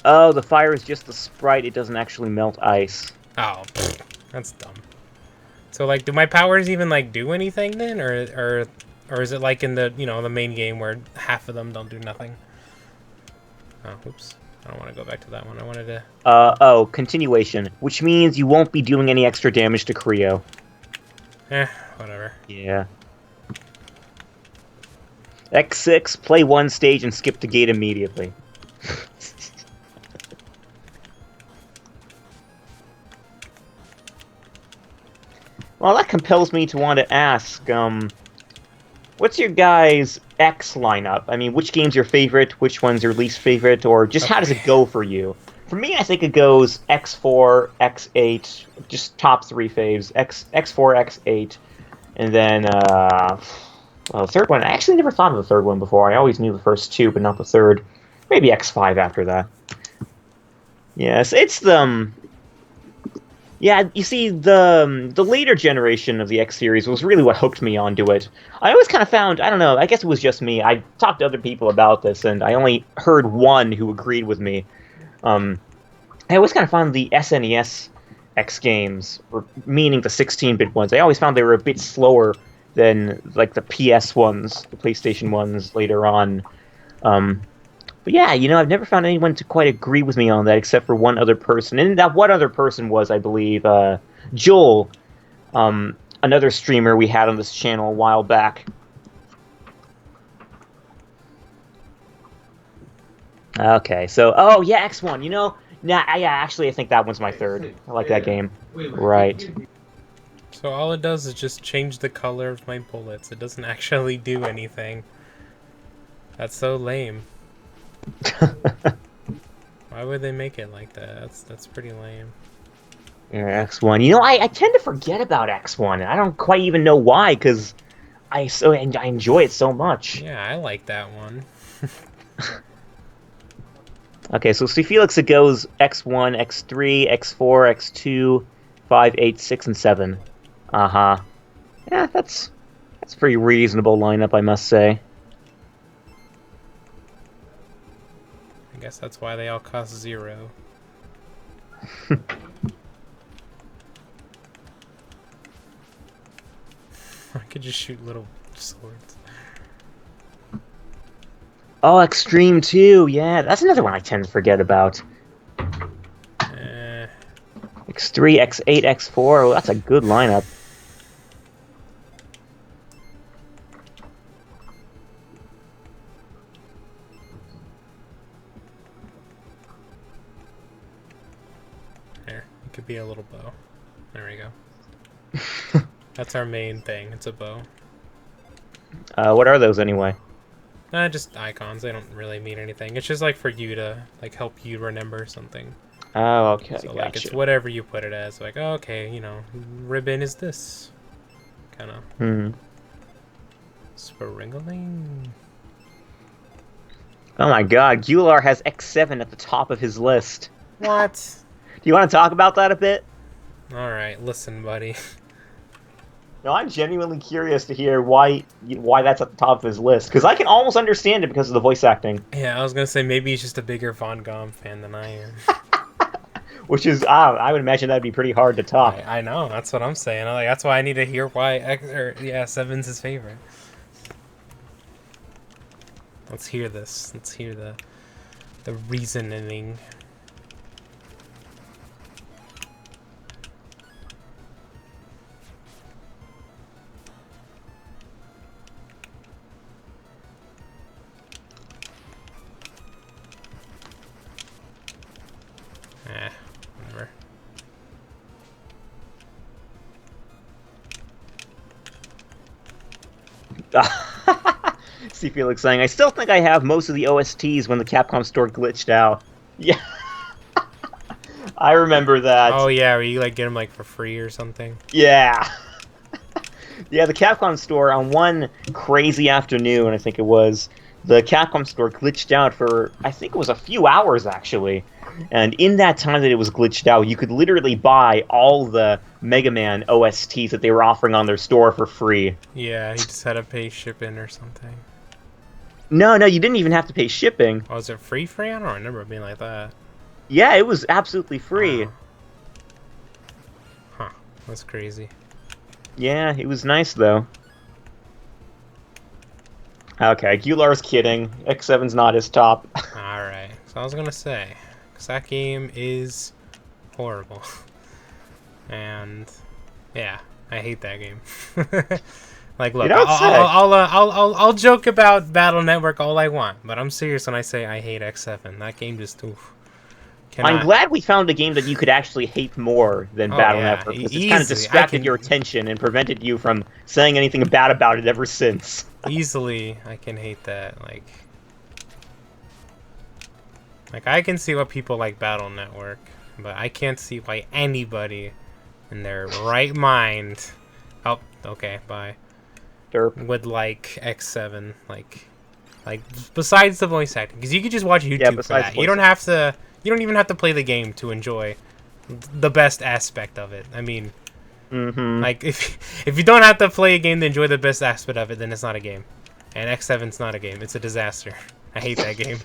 the fire is just the sprite. It doesn't actually melt ice. Oh, that's dumb. So, like, do my powers even, like, do anything then? Or is it like in the, you know, the main game where half of them don't do nothing? Oh, oops. I don't want to go back to that one. I wanted to... Oh, continuation. Which means you won't be doing any extra damage to Creo. Whatever. Yeah. X6, play one stage and skip the gate immediately. Well, that compels me to want to ask, what's your guys' X lineup? I mean, which game's your favorite, which one's your least favorite, or just how does it go for you? For me, I think it goes X4, X8, just top three faves, X4, X8, and then, well, the third one, I actually never thought of the third one before. I always knew the first two, but not the third. Maybe X5 after that. Yes, it's the... Yeah, you see, the later generation of the X series was really what hooked me onto it. I always kind of found, I don't know, I guess it was just me. I talked to other people about this, and I only heard one who agreed with me. I always kind of found the SNES X games, or meaning the 16-bit ones, I always found they were a bit slower than, like, the PS ones, the PlayStation ones later on. But yeah, you know, I've never found anyone to quite agree with me on that, except for one other person. And that one other person was, I believe, Joel, another streamer we had on this channel a while back. Okay, so, oh, yeah, X1, you know, yeah, actually, I think that one's my third. I like that game. Right. So all it does is just change the color of my bullets. It doesn't actually do anything. That's so lame. Why would they make it like that? That's pretty lame. Yeah, X1. You know, I tend to forget about X1. I don't quite even know why, because I enjoy it so much. Yeah, I like that one. Okay, so see, Felix, it goes X1, X3, X4, X2, 5, 8, 6, and 7. Uh-huh. Yeah, that's a pretty reasonable lineup, I must say. I guess that's why they all cost 0. I could just shoot little swords. Oh, Extreme 2, yeah, that's another one I tend to forget about. X3, X8, X4, oh, that's a good lineup. There, it could be a little bow. There we go. That's our main thing, it's a bow. What are those anyway? Just icons, they don't really mean anything. It's just like for you to, like, help you remember something. Oh, okay, so, like, gotcha. it's whatever you put it as. Like, oh, okay, you know, ribbon is this. Kind of. Springling. Oh my god, Gular has X7 at the top of his list. What? Do you want to talk about that a bit? Alright, listen, buddy. No, I'm genuinely curious to hear why that's at the top of his list, because I can almost understand it because of the voice acting, Yeah, I was gonna say maybe he's just a bigger Von Gom fan than I am. which is I would imagine that'd be pretty hard to top. I know, that's what I'm saying. That's why I need to hear why Seven's his favorite. Let's hear this. Let's hear the reasoning. Whatever. See Felix saying, I still think I have most of the OSTs when the Capcom store glitched out. Yeah. I remember that. Oh yeah, where you like get them like for free or something. Yeah. Yeah, the Capcom store on one crazy afternoon, I think it was, the Capcom store glitched out for, I think it was a few hours actually. And in that time that it was glitched out, you could literally buy all the Mega Man OSTs that they were offering on their store for free. Yeah, he just had to pay shipping or something. No, you didn't even have to pay shipping. Oh, was it free? I don't remember it being like that. Yeah, it was absolutely free. Huh, that's crazy. Yeah, it was nice though. Okay, Gular's kidding. X7's not his top. Alright, so I was gonna say, because that game is horrible. And, yeah, I hate that game. Like, look, I'll joke about Battle Network all I want, but I'm serious when I say I hate X7. That game just, oof. I'm glad we found a game that you could actually hate more than Battle Network, because it kind of distracted your attention and prevented you from saying anything bad about it ever since. Easily, I can hate that. Like I can see why people like Battle Network, but I can't see why anybody in their right mind, oh, okay, bye, Derp. would like X7. Like besides the voice acting, because you could just watch YouTube for that. You don't even have to play the game to enjoy the best aspect of it. I mean, like if you don't have to play a game to enjoy the best aspect of it, then it's not a game. And X7's not a game. It's a disaster. I hate that game.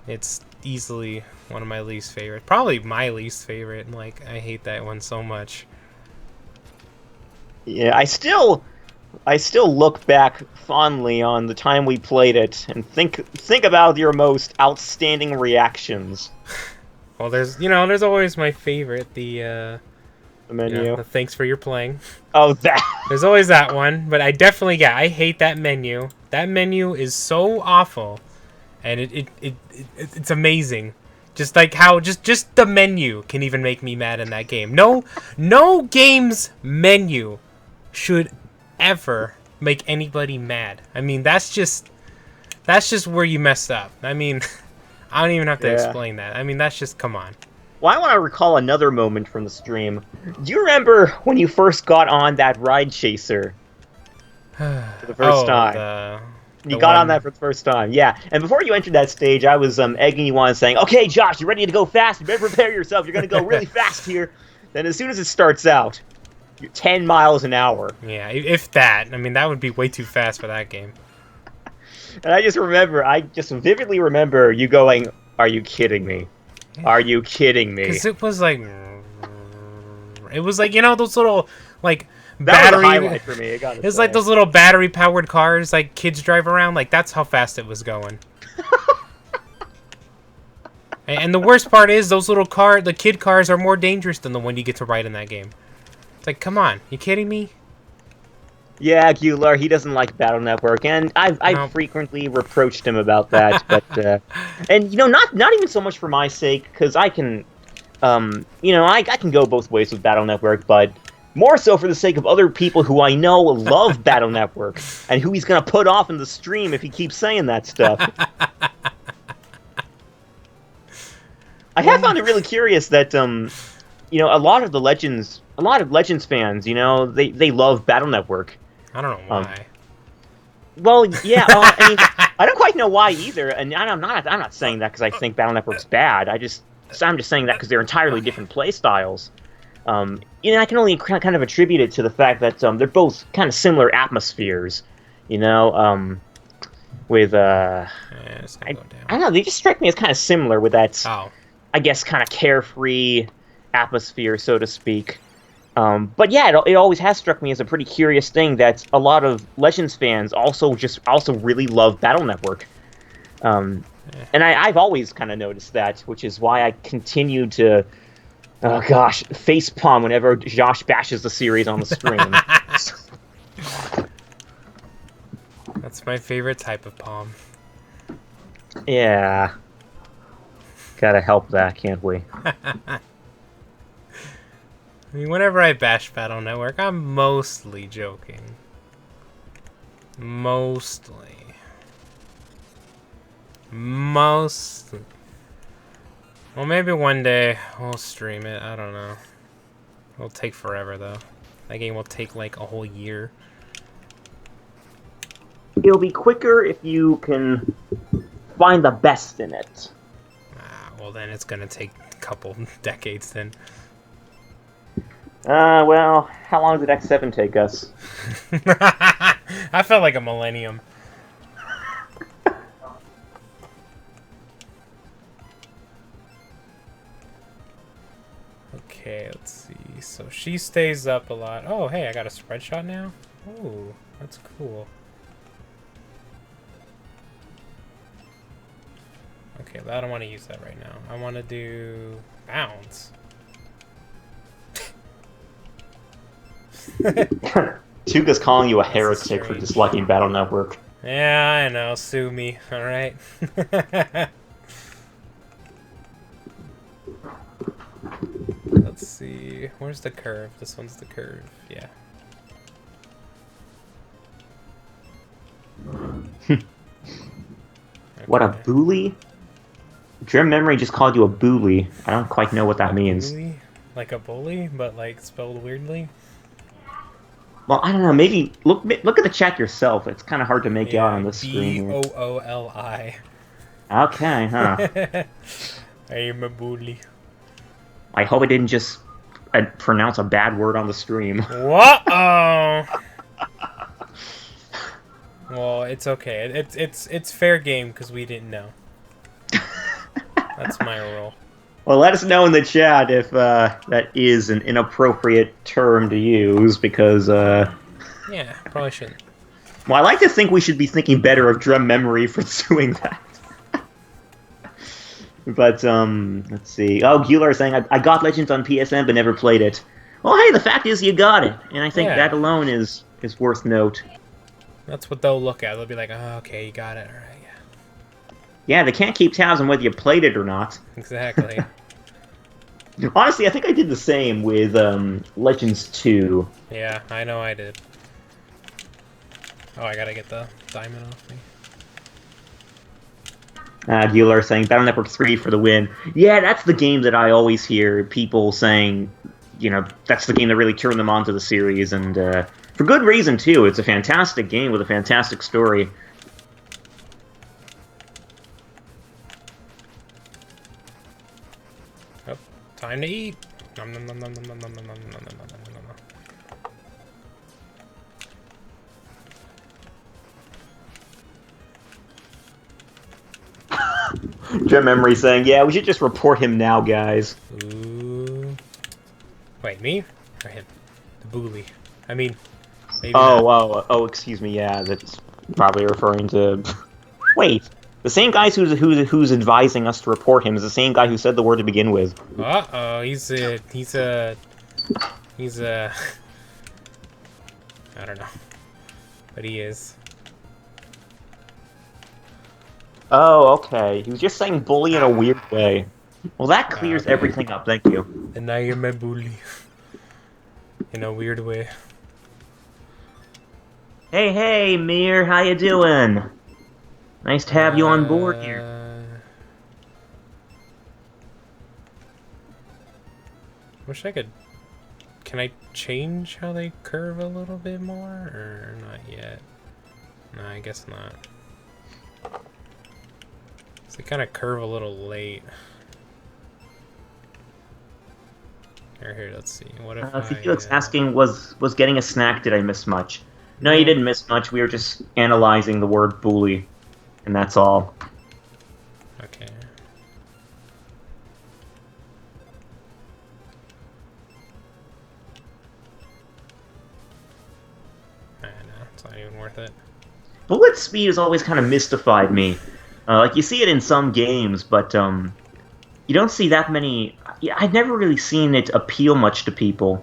It's easily one of my least favorite. Probably my least favorite. Like, I hate that one so much. Yeah, I still look back fondly on the time we played it and think about your most outstanding reactions. Well, there's always my favorite, the menu. The thanks for your playing. Oh, that. There's always that one, but I definitely, I hate that menu. That menu is so awful, and it's amazing. Just like how just the menu can even make me mad in that game. No game's menu should ever make anybody mad. I mean, that's just where you messed up. I mean, I don't even have to explain that. I mean, that's just, come on. Well, I want to recall another moment from the stream. Do you remember when you first got on that ride chaser for the first time? You got on that for the first time, yeah. And before you entered that stage, I was egging you on, saying, "Okay, Josh, you ready to go fast? You better prepare yourself. You're going to go really fast here." Then as soon as it starts out, you're 10 miles an hour. Yeah, if that. I mean, that would be way too fast for that game. And I just vividly remember you going, "Are you kidding me? Are you kidding me?" Because it was like, those little, like, that was a highlight for me. It's like those little battery-powered cars, like, kids drive around. Like, that's how fast it was going. And the worst part is, those little the kid cars are more dangerous than the one you get to ride in that game. It's like, come on, you kidding me? Yeah, Gular, he doesn't like Battle Network, and I've frequently reproached him about that. But and not even so much for my sake, because I can, I can go both ways with Battle Network, but more so for the sake of other people who I know love Battle Network, and who he's gonna put off in the stream if he keeps saying that stuff. I have found it really curious that a lot of Legends fans, they love Battle Network. I don't know why. Well, yeah, I mean, I don't quite know why either, and I'm not saying that because I think Battle Network's bad. I'm just saying that because they're entirely different play styles. I can only kind of attribute it to the fact that they're both kind of similar atmospheres. You know, with Yeah, it's gonna I, go I down. don't know, they just strike me as kind of similar with that, Oh. I guess, kind of carefree atmosphere, so to speak. But yeah, it always has struck me as a pretty curious thing that a lot of Legends fans also really love Battle Network. Um, Eh. and I've always kind of noticed that, which is why I continue to, oh gosh, facepalm whenever Josh bashes the series on the stream. That's my favorite type of palm. Yeah, gotta help that, can't we? I mean, whenever I bash Battle Network, I'm mostly joking. Mostly. Mostly. Well, maybe one day we'll stream it. I don't know. It'll take forever, though. That game will take, like, a whole year. It'll be quicker if you can find the best in it. Ah, well, then it's gonna take a couple decades, then. Well, how long did X7 take us? I felt like a millennium. Okay, let's see. So she stays up a lot. Oh, hey, I got a spread shot now? Ooh, that's cool. Okay, but I don't want to use that right now. I want to do bounce. Tuga's calling you a That's heretic for strange. disliking Battle Network. Yeah, I know. Sue me. All right. Let's see. Where's the curve? This one's the curve. Yeah. What a Okay. bully? Dream Memory just called you a bully. I don't quite know what that A means. bully? Like a bully, but like spelled weirdly? Well, I don't know. Maybe look at the chat yourself. It's kind of hard to make out Yeah, on this screen here. Booli. Okay, huh? I am a bully. I hope I didn't just pronounce a bad word on the stream. Whoa! Well, it's okay. It's fair game because we didn't know. That's my rule. Well, let us know in the chat if that is an inappropriate term to use, because Yeah, probably shouldn't. well, I like to think we should be thinking better of Drum Memory for doing that. But let's see. Oh, Gular is saying I got Legends on PSN but never played it. Well, hey, the fact is you got it, and I think Yeah. that alone is worth note. That's what they'll look at. They'll be like, oh, okay, you got it. All right, yeah. Yeah, they can't keep tabs on whether you played it or not. Exactly. Honestly, I think I did the same with Legends 2. Yeah, I know I did. Oh, I gotta get the diamond off me. Gular saying Battle Network 3 for the win. Yeah, that's the game that I always hear people saying, that's the game that really turned them on to the series, and for good reason, too. It's a fantastic game with a fantastic story. Oh, time to eat. Nom nom nom nom nom nom nom nom nom nom nom nom nom nom. Gem Memory saying, yeah, we should just report him now, guys. Ooh. Wait, me or him? The bully. I mean, maybe not. Oh, excuse me, yeah, that's probably referring to... Wait, the same guy who's advising us to report him is the same guy who said the word to begin with. Uh-oh, he's a I don't know. But he is. Oh, okay. He was just saying bully in a weird way. Well, that clears Okay. everything up, thank you. And now you're my bully. In a weird way. Hey, Mir, how you doing? Nice to have you on board here. Wish I could... Can I change how they curve a little bit more? Or not yet? No, I guess not. So they kind of curve a little late. Or here, let's see. What if Felix I... asking, was getting a snack, did I miss much? No, you didn't miss much. We were just analyzing the word bully, and that's all. Okay. I know, it's not even worth it. Bullet speed has always kind of mystified me. Like, you see it in some games, but you don't see that many... I've never really seen it appeal much to people.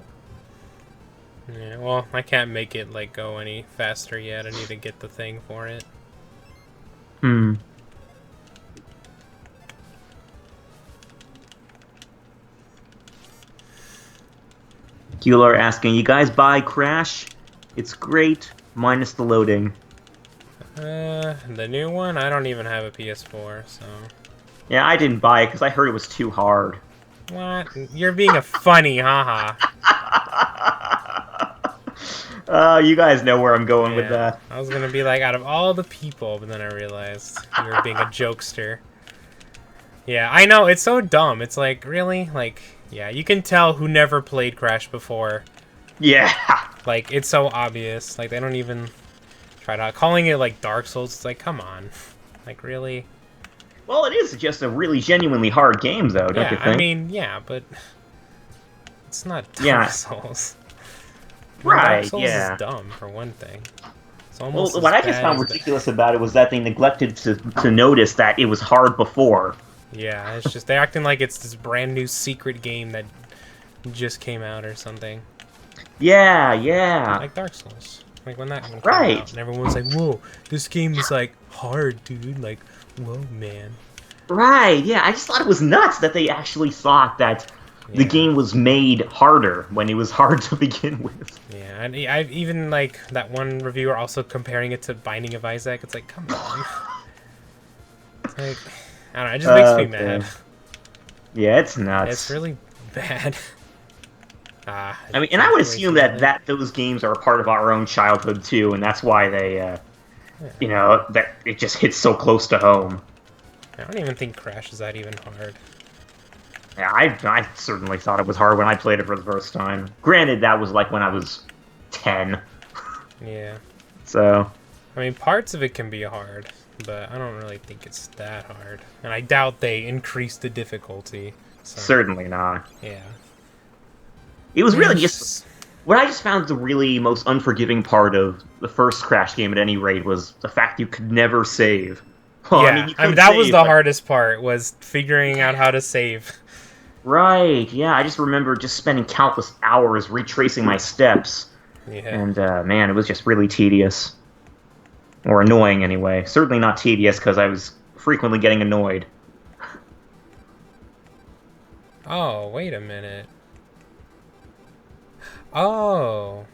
Yeah, well, I can't make it, like, go any faster yet. I need to get the thing for it. Hmm. Gular asking, you guys buy Crash? It's great, minus the loading. The new one? I don't even have a PS4, so... Yeah, I didn't buy it because I heard it was too hard. What? You're being a funny, haha. You guys know where I'm going with Yeah, that. I was gonna be like, out of all the people, but then I realized you were being a jokester. Yeah, I know, it's so dumb. It's like, really? Like, yeah, you can tell who never played Crash before. Yeah. Like, it's so obvious. Like, they don't even try to... Calling it, like, Dark Souls, it's like, come on. Like, really? Well, it is just a really genuinely hard game, though, don't you Yeah, think? I mean, yeah, but... It's not Dark Souls. I mean, Right, Dark Souls yeah. is dumb, for one thing. It's Well, almost what I as just bad found as ridiculous about it was that they neglected to notice that it was hard before. Yeah, it's just they're acting like it's this brand new secret game that just came out or something. Yeah, yeah. Like Dark Souls. Like when that one came Right. out, and everyone was like, "Whoa, this game is like hard, dude!" Like, whoa, man. Right, yeah. I just thought it was nuts that they actually thought that the Yeah. game was made harder when it was hard to begin with. Yeah, and I even like that one reviewer also comparing it to Binding of Isaac. It's like, come on. It's like, I don't know. It just makes me mad. Yeah, it's nuts. It's really bad. I mean, and I would assume that those games are a part of our own childhood too, and that's why they, you know, that it just hits so close to home. I don't even think Crash is that even hard. Yeah, I certainly thought it was hard when I played it for the first time. Granted, that was like when I was 10. Yeah. So. I mean, parts of it can be hard, but I don't really think it's that hard. And I doubt they increased the difficulty. So, certainly not. yeah. It was really just... What I just found the really most unforgiving part of the first Crash game, at any rate, was the fact you could never save. Well, yeah, I mean, that was the hardest part, was figuring out how to save. Right, yeah, I just remember just spending countless hours retracing my steps. Yeah. And, man, it was just really tedious. Or annoying, anyway. Certainly not tedious, because I was frequently getting annoyed. Oh, wait a minute. Oh.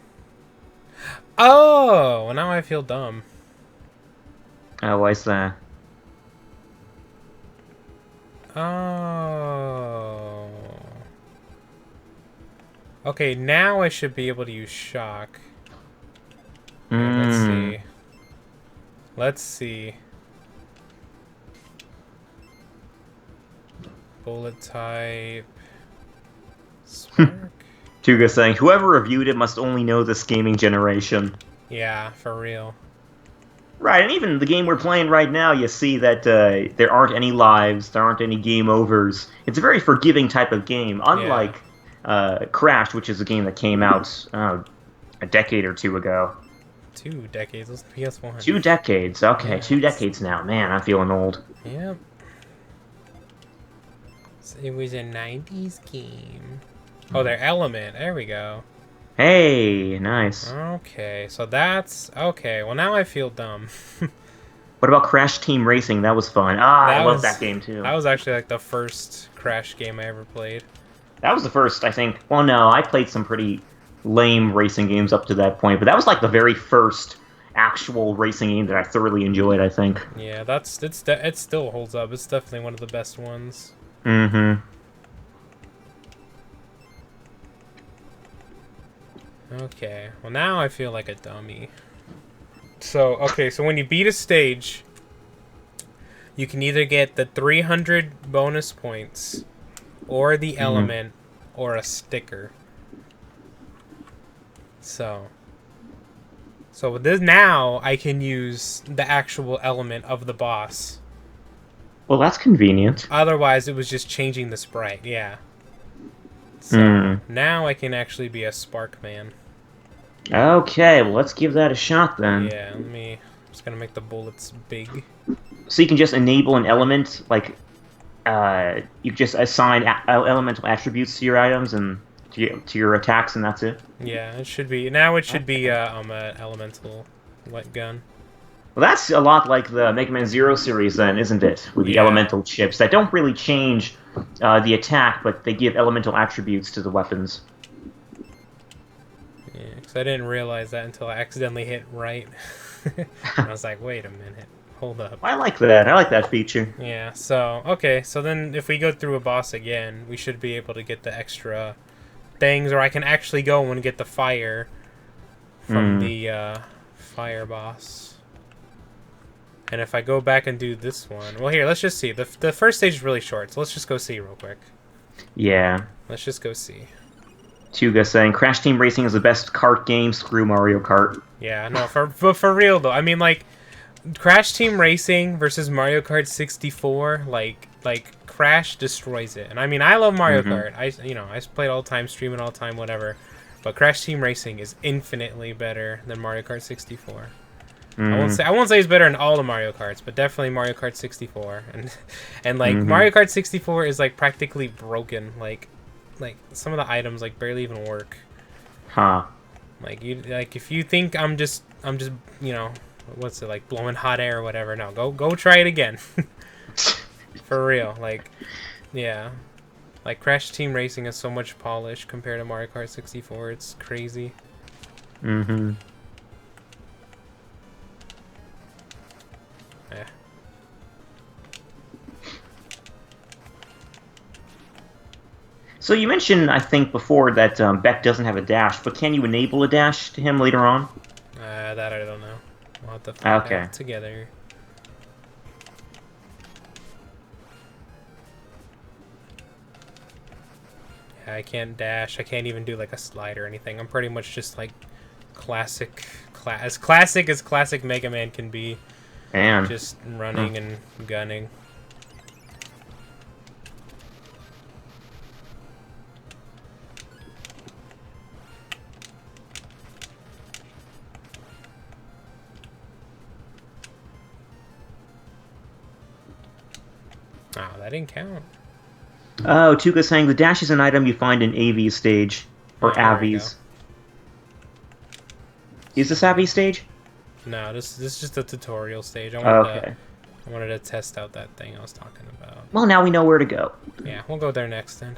Oh! Well, now I feel dumb. Oh, why's that? Oh. Okay, now I should be able to use shock. Okay, let's see. Let's see. Bullet type. Spark. Tuga saying, whoever reviewed it must only know this gaming generation. Yeah, for real. Right, and even the game we're playing right now, you see that there aren't any lives, there aren't any game overs. It's a very forgiving type of game, unlike Crash, which is a game that came out a decade or two ago. 2 decades. It was the PS1. 2 decades. Okay, Yeah. 2 decades now. Man, I'm feeling old. Yep. So it was a 90s game. Oh, their Element. There we go. Hey, nice. Okay, so that's... Okay, well now I feel dumb. What about Crash Team Racing? That was fun. I love that game too. That was actually like the first Crash game I ever played. That was the first, I think. Well, no, I played some pretty lame racing games up to that point, but that was like the very first actual racing game that I thoroughly enjoyed, I think. Yeah, it still holds up. It's definitely one of the best ones. Mm-hmm. Okay, well now I feel like a dummy. So, okay, so when you beat a stage, you can either get the 300 bonus points, or the element, or a sticker. So with this now, I can use the actual element of the boss. Well, that's convenient. Otherwise, it was just changing the sprite. Yeah. So now I can actually be a Spark Man. Okay, well, let's give that a shot then. Yeah, I'm just gonna make the bullets big. So you can just enable an element, like, you just assign elemental attributes to your items and to your attacks, and that's it. Yeah, it should be. Now it should be an elemental wet gun. Well, that's a lot like the Mega Man Zero series, then, isn't it? With the elemental chips that don't really change the attack, but they give elemental attributes to the weapons. Yeah, because I didn't realize that until I accidentally hit right. I was like, wait a minute. Hold up. I like that. I like that feature. Yeah, so, okay. So then if we go through a boss again, we should be able to get the extra things, or I can actually go and get the fire from the fire boss. And if I go back and do this one... Well, here, let's just see. The first stage is really short, so let's just go see real quick. Yeah. Let's just go see. Tuga saying, Crash Team Racing is the best kart game, screw Mario Kart. Yeah, no, but for real, though. I mean, like, Crash Team Racing versus Mario Kart 64, like Crash destroys it. And I mean, I love Mario Kart. I play it all the time, stream it all the time, whatever. But Crash Team Racing is infinitely better than Mario Kart 64. I won't say it's better in all the Mario Karts, but definitely Mario Kart 64. And like Mario Kart 64 is like practically broken. Like some of the items like barely even work. Huh. Like if you think I'm just what's it, like blowing hot air or whatever, no, go try it again. For real. Like, yeah. Like Crash Team Racing has so much polish compared to Mario Kart 64. It's crazy. Mm-hmm. Yeah. So you mentioned, I think, before that Beck doesn't have a dash, but can you enable a dash to him later on? That I don't know. We'll have to find out together. Yeah, I can't dash. I can't even do like a slide or anything. I'm pretty much just like as classic as classic Mega Man can be. And just running and gunning. Oh, that didn't count. Oh, Tuka saying the dash is an item you find in AV's stage. Or Avi's. Is this Avi's stage? No, this is just a tutorial stage. I wanted to test out that thing I was talking about. Well, now we know where to go. Yeah, we'll go there next then.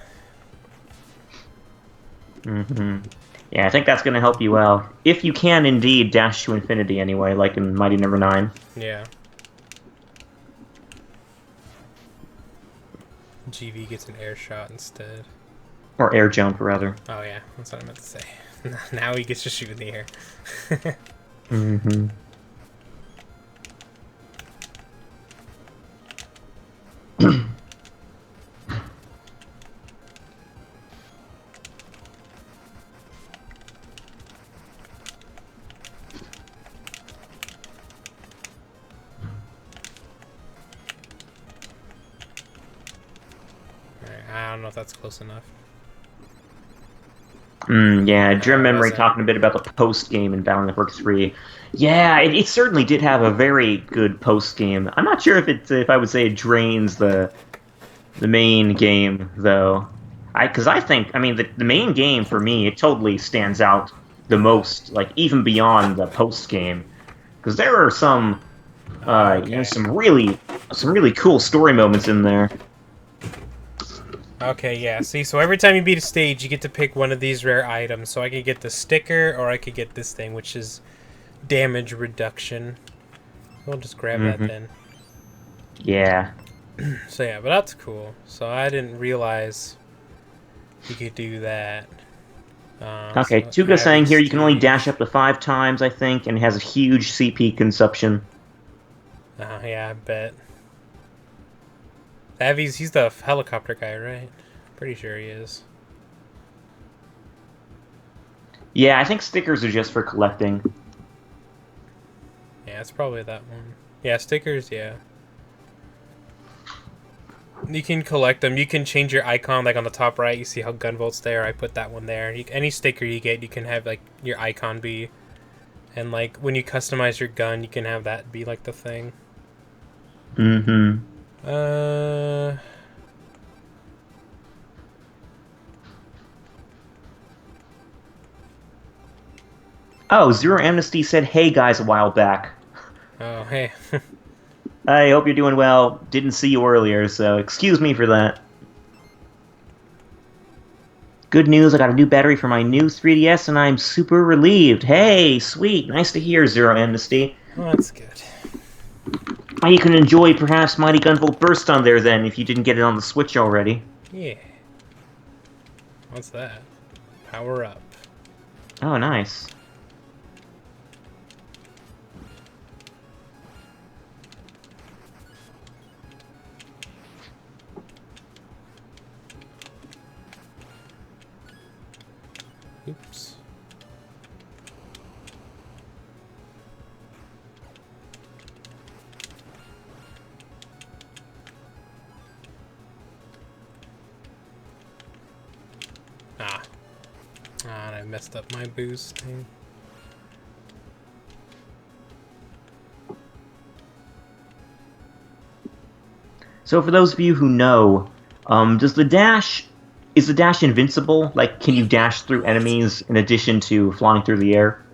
Yeah, I think that's going to help you out. If you can indeed dash to infinity anyway, like in Mighty Number 9. Yeah. GV gets an air shot instead. Or air jump, rather. Oh yeah, that's what I meant to say. Now he gets to shoot in the air. I don't know if that's close enough. Yeah, Dream Memory talking a bit about the post-game in Battle Network 3. Yeah, it certainly did have a very good post-game. I'm not sure if I would say it drains the main game, though. Because I think, I mean, the main game, for me, it totally stands out the most, like, even beyond the post-game. Because there are some, some really cool story moments in there. Okay, yeah. See, so every time you beat a stage, you get to pick one of these rare items. So I could get the sticker, or I could get this thing, which is damage reduction. We'll just grab that then. Yeah. So yeah, but that's cool. So I didn't realize you could do that. Okay, so Tuga saying here you can only dash up to 5 times, I think, and it has a huge CP consumption. Yeah, I bet. He's the helicopter guy, right? Pretty sure he is. Yeah, I think stickers are just for collecting. Yeah, it's probably that one. Yeah, stickers, yeah. You can collect them. You can change your icon, like on the top right, you see how Gunvolt's there. I put that one there. Any sticker you get, you can have like your icon be. And like when you customize your gun, you can have that be like the thing. Mm-hmm. Uh... Oh, Zero Amnesty said, "Hey guys," a while back. Oh, hey. I hope you're doing well. Didn't see you earlier, so excuse me for that. Good news, I got a new battery for my new 3DS, and I'm super relieved. Hey, sweet. Nice to hear, Zero Amnesty. Well, that's good. You can enjoy perhaps Mighty Gunvolt Burst on there then, if you didn't get it on the Switch already. Yeah. What's that? Power up. Oh, nice. Oops. Ah. Ah, and I messed up my boost thing. So for those of you who know, is the dash invincible? Like, can you dash through enemies in addition to flying through the air?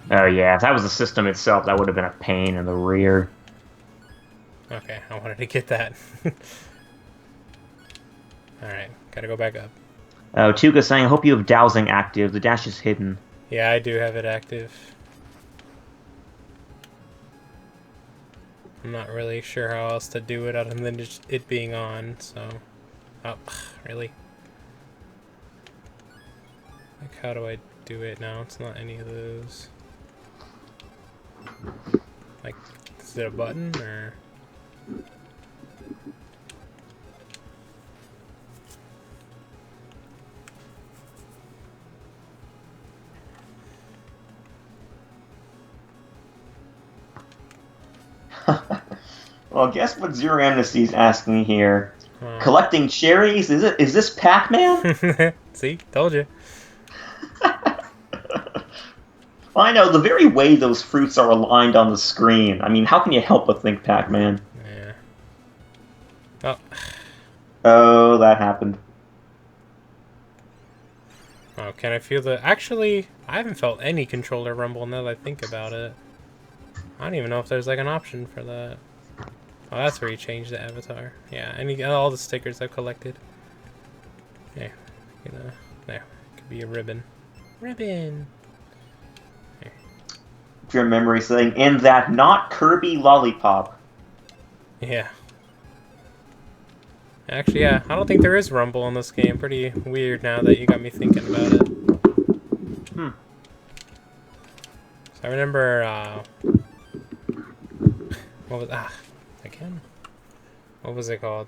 Oh yeah, if that was the system itself, that would have been a pain in the rear. Okay, I wanted to get that. Alright, gotta go back up. Oh, Tuga saying, I hope you have dowsing active. The dash is hidden. Yeah, I do have it active. I'm not really sure how else to do it other than just it being on, so... Oh, really? Like, how do I do it now? It's not any of those. Like, is it a button, or...? Well, guess what Zero Amnesty is asking here? Huh. Collecting cherries? Is this Pac-Man? See? Told you. Well, I know, the very way those fruits are aligned on the screen. I mean, how can you help but think Pac-Man? Yeah. Oh. Oh, that happened. Oh, can I feel the... Actually, I haven't felt any controller rumble now that I think about it. I don't even know if there's like an option for that. Oh, that's where you change the avatar. Yeah, all the stickers I've collected. There. There. Could be a ribbon. Ribbon! There. Pure memory saying, and that not Kirby Lollipop. Yeah. Actually, yeah, I don't think there is rumble in this game. Pretty weird now that you got me thinking about it. Hmm. So I remember, what was, again? What was it called?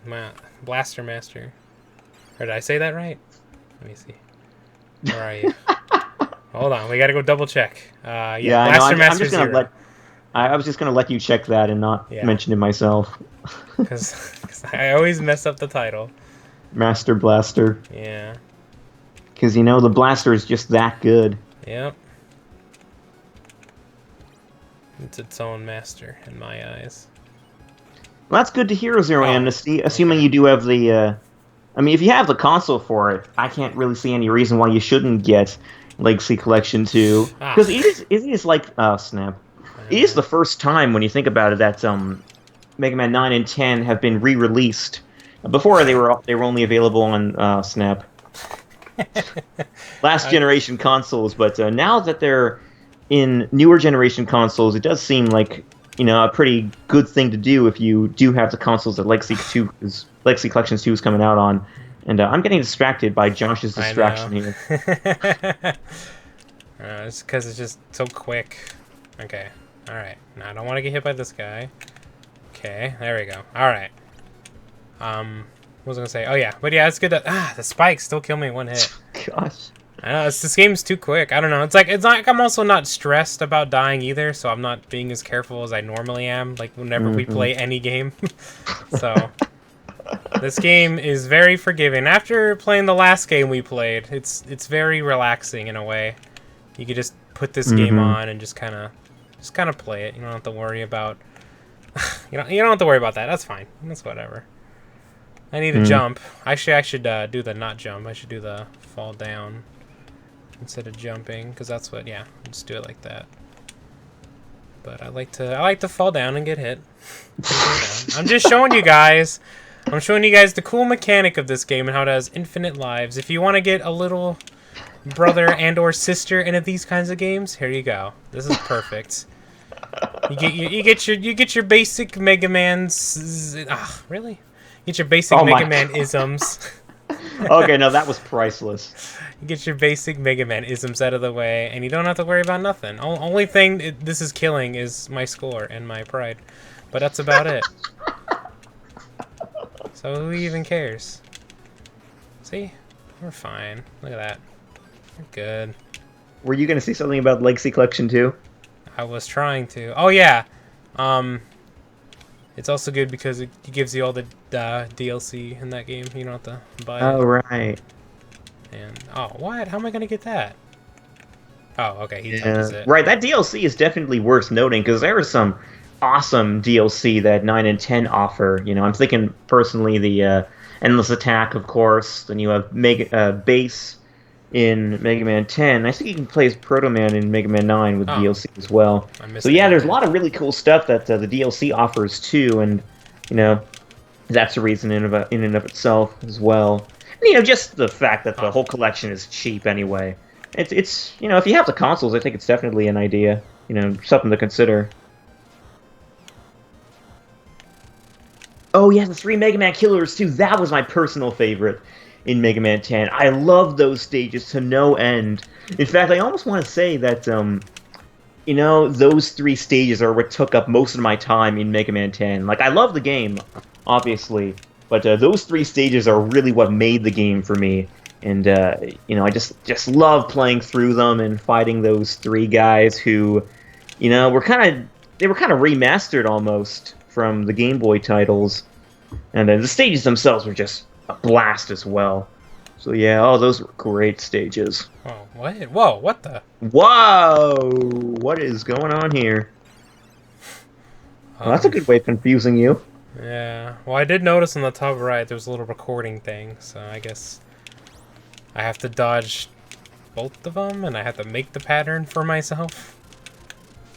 Blaster Master. Or did I say that right? Let me see. Where are you? Hold on, we gotta go double check. Yeah, I know. Blaster I'm Master just gonna 0. I was just gonna let you check that and not Yeah. mention it myself. Because I always mess up the title. Master Blaster. Yeah. Because, you know, the blaster is just that good. Yep. It's its own master, in my eyes. Well, that's good to hear, Zero Oh, Amnesty. Assuming okay. you do have the, I mean, if you have the console for it, I can't really see any reason why you shouldn't get Legacy Collection 2. Because it is like, oh, snap. It is the first time, when you think about it, that, Mega Man 9 and 10 have been re-released. Before, they were only available on, Snap. Last generation consoles, but now that they're in newer generation consoles, it does seem like, you know, a pretty good thing to do if you do have the consoles that Legacy Collections 2 is coming out on. And I'm getting distracted by Josh's distraction here. It's because it's just so quick. Okay. Alright. Now, I don't want to get hit by this guy. Okay. There we go. Alright. What was I gonna say? Oh yeah, but yeah, it's good that the spikes still kill me in one hit. Gosh. I know this game's too quick. I don't know. It's like I'm also not stressed about dying either, so I'm not being as careful as I normally am. Like whenever we play any game, so this game is very forgiving. After playing the last game we played, it's very relaxing in a way. You could just put this game on and just kind of play it. You don't have to worry about you don't have to worry about that. That's fine. That's whatever. I need to jump. I should do the not jump. I should do the fall down instead of jumping, because that's what, yeah, just do it like that. But I like to fall down and get hit. I'm just showing you guys. I'm showing you guys the cool mechanic of this game and how it has infinite lives. If you want to get a little brother and or sister into these kinds of games, here you go. This is perfect. You get your basic Mega Man's. Really? You get your basic Mega Man isms. Okay, no, that was priceless. You get your basic Mega Man isms out of the way, and you don't have to worry about nothing. Only thing this is killing is my score and my pride, but that's about it. So who even cares? See, we're fine. Look at that. We're good. Were you going to say something about Legacy Collection too? I was trying to. Oh yeah. It's also good because it gives you all the DLC in that game. You don't have to buy it. Oh, right. And what? How am I gonna get that? Oh, okay. He touches it. Right. That DLC is definitely worth noting because there is some awesome DLC that 9 and 10 offer. You know, I'm thinking personally the Endless Attack, of course. Then you have Base in Mega Man 10. I think you can play as Proto Man in Mega Man 9 with DLC as well. So yeah, there's a lot of really cool stuff that the DLC offers too, and you know, that's a reason in and of itself as well. And, you know, just the fact that the whole collection is cheap anyway. It's you know, if you have the consoles, I think it's definitely an idea. You know, something to consider. Oh yeah, the 3 Mega Man killers too. That was my personal favorite in Mega Man 10. I love those stages to no end. In fact, I almost want to say that, you know, those 3 stages are what took up most of my time in Mega Man 10. Like, I love the game, obviously, but those 3 stages are really what made the game for me. And, you know, I just love playing through them and fighting those 3 guys who, you know, were kind of remastered almost from the Game Boy titles. And the stages themselves were just a blast as well. So yeah, those were great stages. Oh, what? Whoa, what the? Whoa! What is going on here? Well, that's a good way of confusing you. Yeah. Well, I did notice on the top right there's a little recording thing, so I guess I have to dodge both of them, and I have to make the pattern for myself.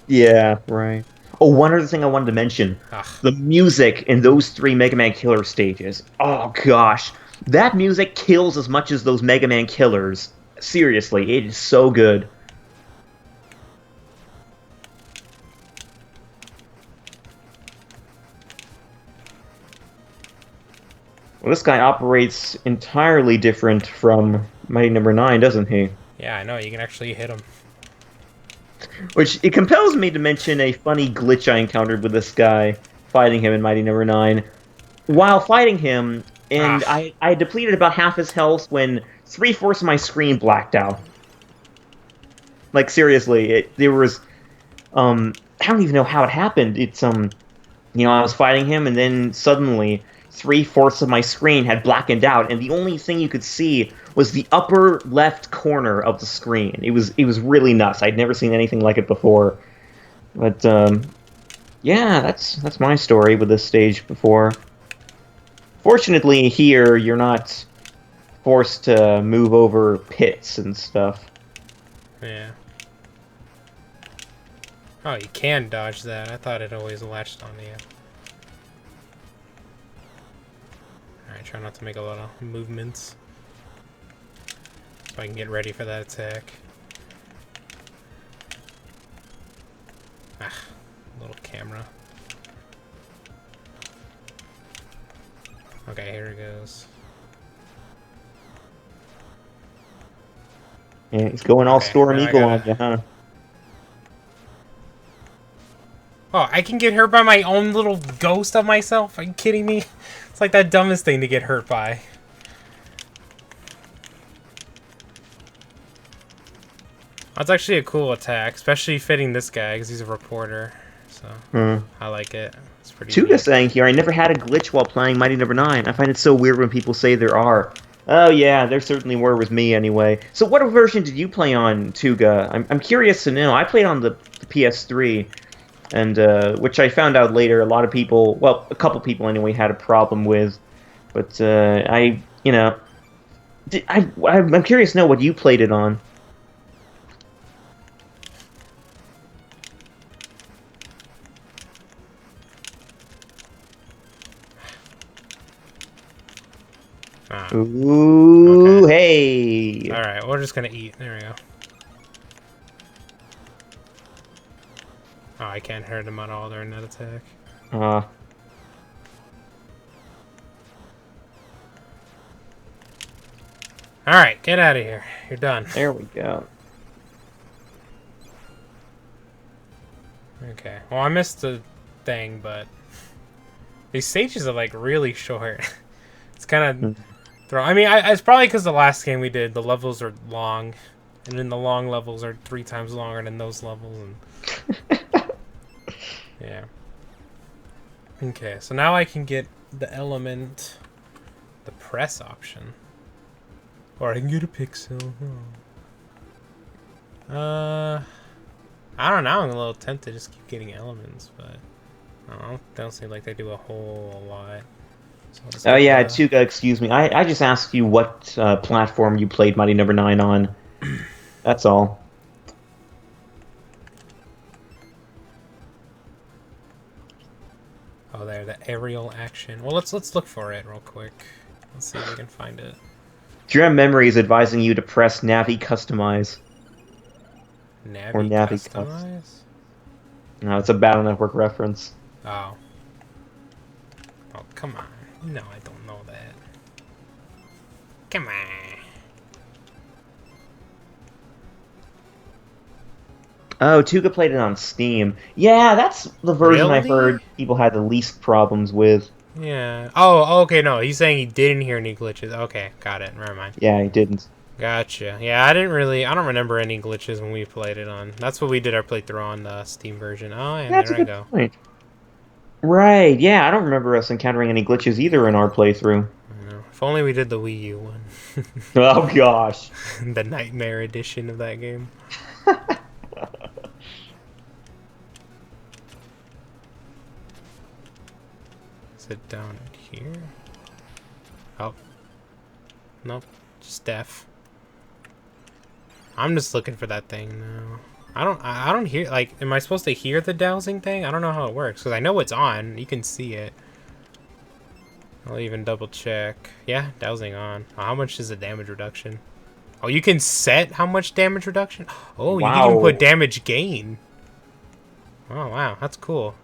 Yeah, right. Oh, one other thing I wanted to mention. The music in those 3 Mega Man Killer stages. Oh, gosh. That music kills as much as those Mega Man Killers. Seriously, it is so good. Well, this guy operates entirely different from Mighty Number 9, doesn't he? Yeah, I know. You can actually hit him. Which, it compels me to mention a funny glitch I encountered with this guy, fighting him in Mighty Number 9. While fighting him, and I depleted about half his health when 3/4 of my screen blacked out. Like, seriously, there was, I don't even know how it happened. It's, you know, I was fighting him, and then suddenly 3/4 of my screen had blackened out, and the only thing you could see was the upper left corner of the screen. It was really nuts. I'd never seen anything like it before. But yeah, that's my story with this stage before. Fortunately, here you're not forced to move over pits and stuff. Yeah. Oh, you can dodge that. I thought it always latched onto you. Alright, try not to make a lot of movements, so I can get ready for that attack. Little camera. Okay, here it goes. Yeah, he's going all Storm Eagle on you, huh? Oh, I can get hurt by my own little ghost of myself? Are you kidding me? It's like that dumbest thing to get hurt by. That's actually a cool attack, especially fitting this guy because he's a reporter. So I like it. It's pretty Tuga neat. saying here, I never had a glitch while playing Mighty Number 9. I find it so weird when people say there are. Oh yeah, there certainly were with me anyway. So what version did you play on, Tuga? I'm curious to know. I played on the PS3, and which I found out later a lot of people, well, a couple people anyway, had a problem with. But I'm curious to know what you played it on. Ah, Ooh, okay. hey! Alright, we're just gonna eat. There we go. Oh, I can't hurt him at all during that attack. Alright, get out of here. You're done. There we go. Okay. Well, I missed the thing, but these stages are like really short. It's kind of throw. I mean, it's probably because the last game we did, the levels are long, and then the long levels are 3 times longer than those levels. And yeah. Okay, so now I can get the element, the press option, or I can get a pixel. I don't know. I'm a little tempted to just keep getting elements, but don't seem like they do a whole lot. So Oh yeah, Tuga, excuse me. I just asked you what platform you played Mighty Number 9 on. That's all. Oh, there, the aerial action. Well, let's look for it real quick. Let's see if we can find it. GM Memory is advising you to press Navi Customize. Or Navi Navi customize? No, it's a Battle Network reference. Oh. Oh, come on. No, I don't know that. Come on. Oh, Tuga played it on Steam. Yeah, that's the version I've Really? heard people had the least problems with. Yeah. Oh, okay, no. He's saying he didn't hear any glitches. Okay, got it. Never mind. Yeah, he didn't. Gotcha. Yeah, I don't remember any glitches when we played it on. That's what we did our playthrough on the Steam version. Oh, and That's there a I good go. point. Right, yeah, I don't remember us encountering any glitches either in our playthrough. I know. If only we did the Wii U one. Oh gosh. The Nightmare edition of that game. Is it down here? Oh. Nope. Just F. I'm just looking for that thing now. I don't hear, like, am I supposed to hear the dowsing thing? I don't know how it works, because I know it's on. You can see it. I'll even double check. Yeah, dowsing on. Oh, how much is the damage reduction? Oh, you can set how much damage reduction? Oh, you can even put damage gain. Oh, wow. That's cool.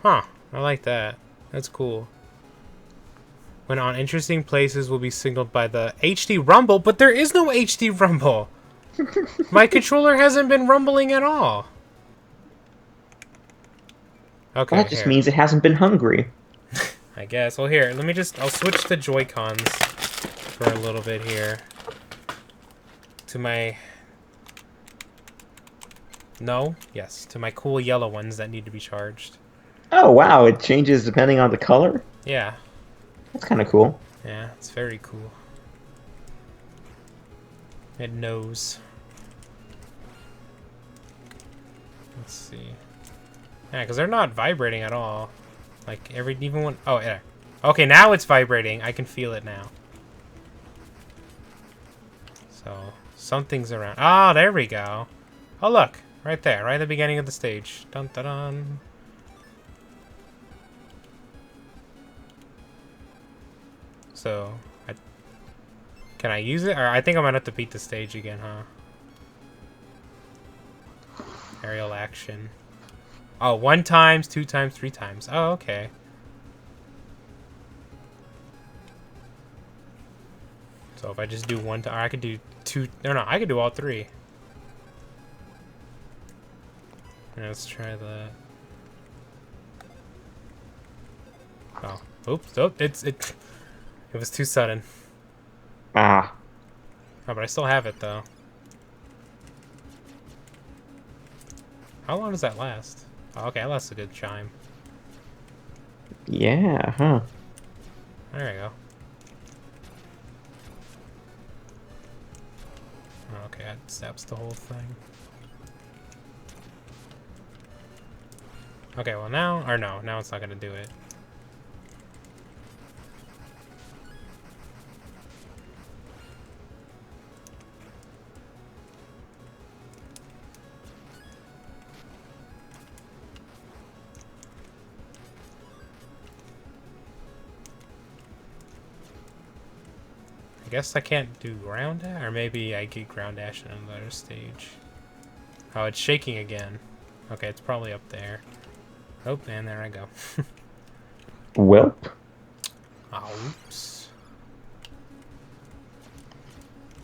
Huh. I like that. That's cool. When on interesting places will be signaled by the HD rumble, but there is no HD rumble. My controller hasn't been rumbling at all. Okay, Well, that just here. means it hasn't been hungry. I guess. Well, here, I'll switch the Joy-Cons for a little bit here. To my... No? Yes, to my cool yellow ones that need to be charged. Oh wow, it changes depending on the color? Yeah. That's kind of cool. Yeah, it's very cool. It knows. Let's see. Yeah, because they're not vibrating at all. Like, even when... Oh, yeah. Okay, now it's vibrating. I can feel it now. So, something's around. Ah, there we go. Oh, look. Right there. Right at the beginning of the stage. Dun, dun, dun. So, can I use it? Or I think I might have to beat the stage again, huh? Aerial action. Oh, 1 times, 2 times, 3 times. Oh, okay. So if I just do 1 time, or I could do 2. No, I could do all 3. Let's try that. Oh, oops! Oh, it was too sudden. Ah. Oh, but I still have it though. How long does that last? Oh, okay, that lasts a good chime. Yeah, huh. There you go. Oh, okay, that saps the whole thing. Okay, well now, or no, now it's not gonna do it. I guess I can't do ground dash, or maybe I get ground dash in another stage. Oh, it's shaking again. Okay, it's probably up there. Oh, and there I go. Welp. Oh, oops.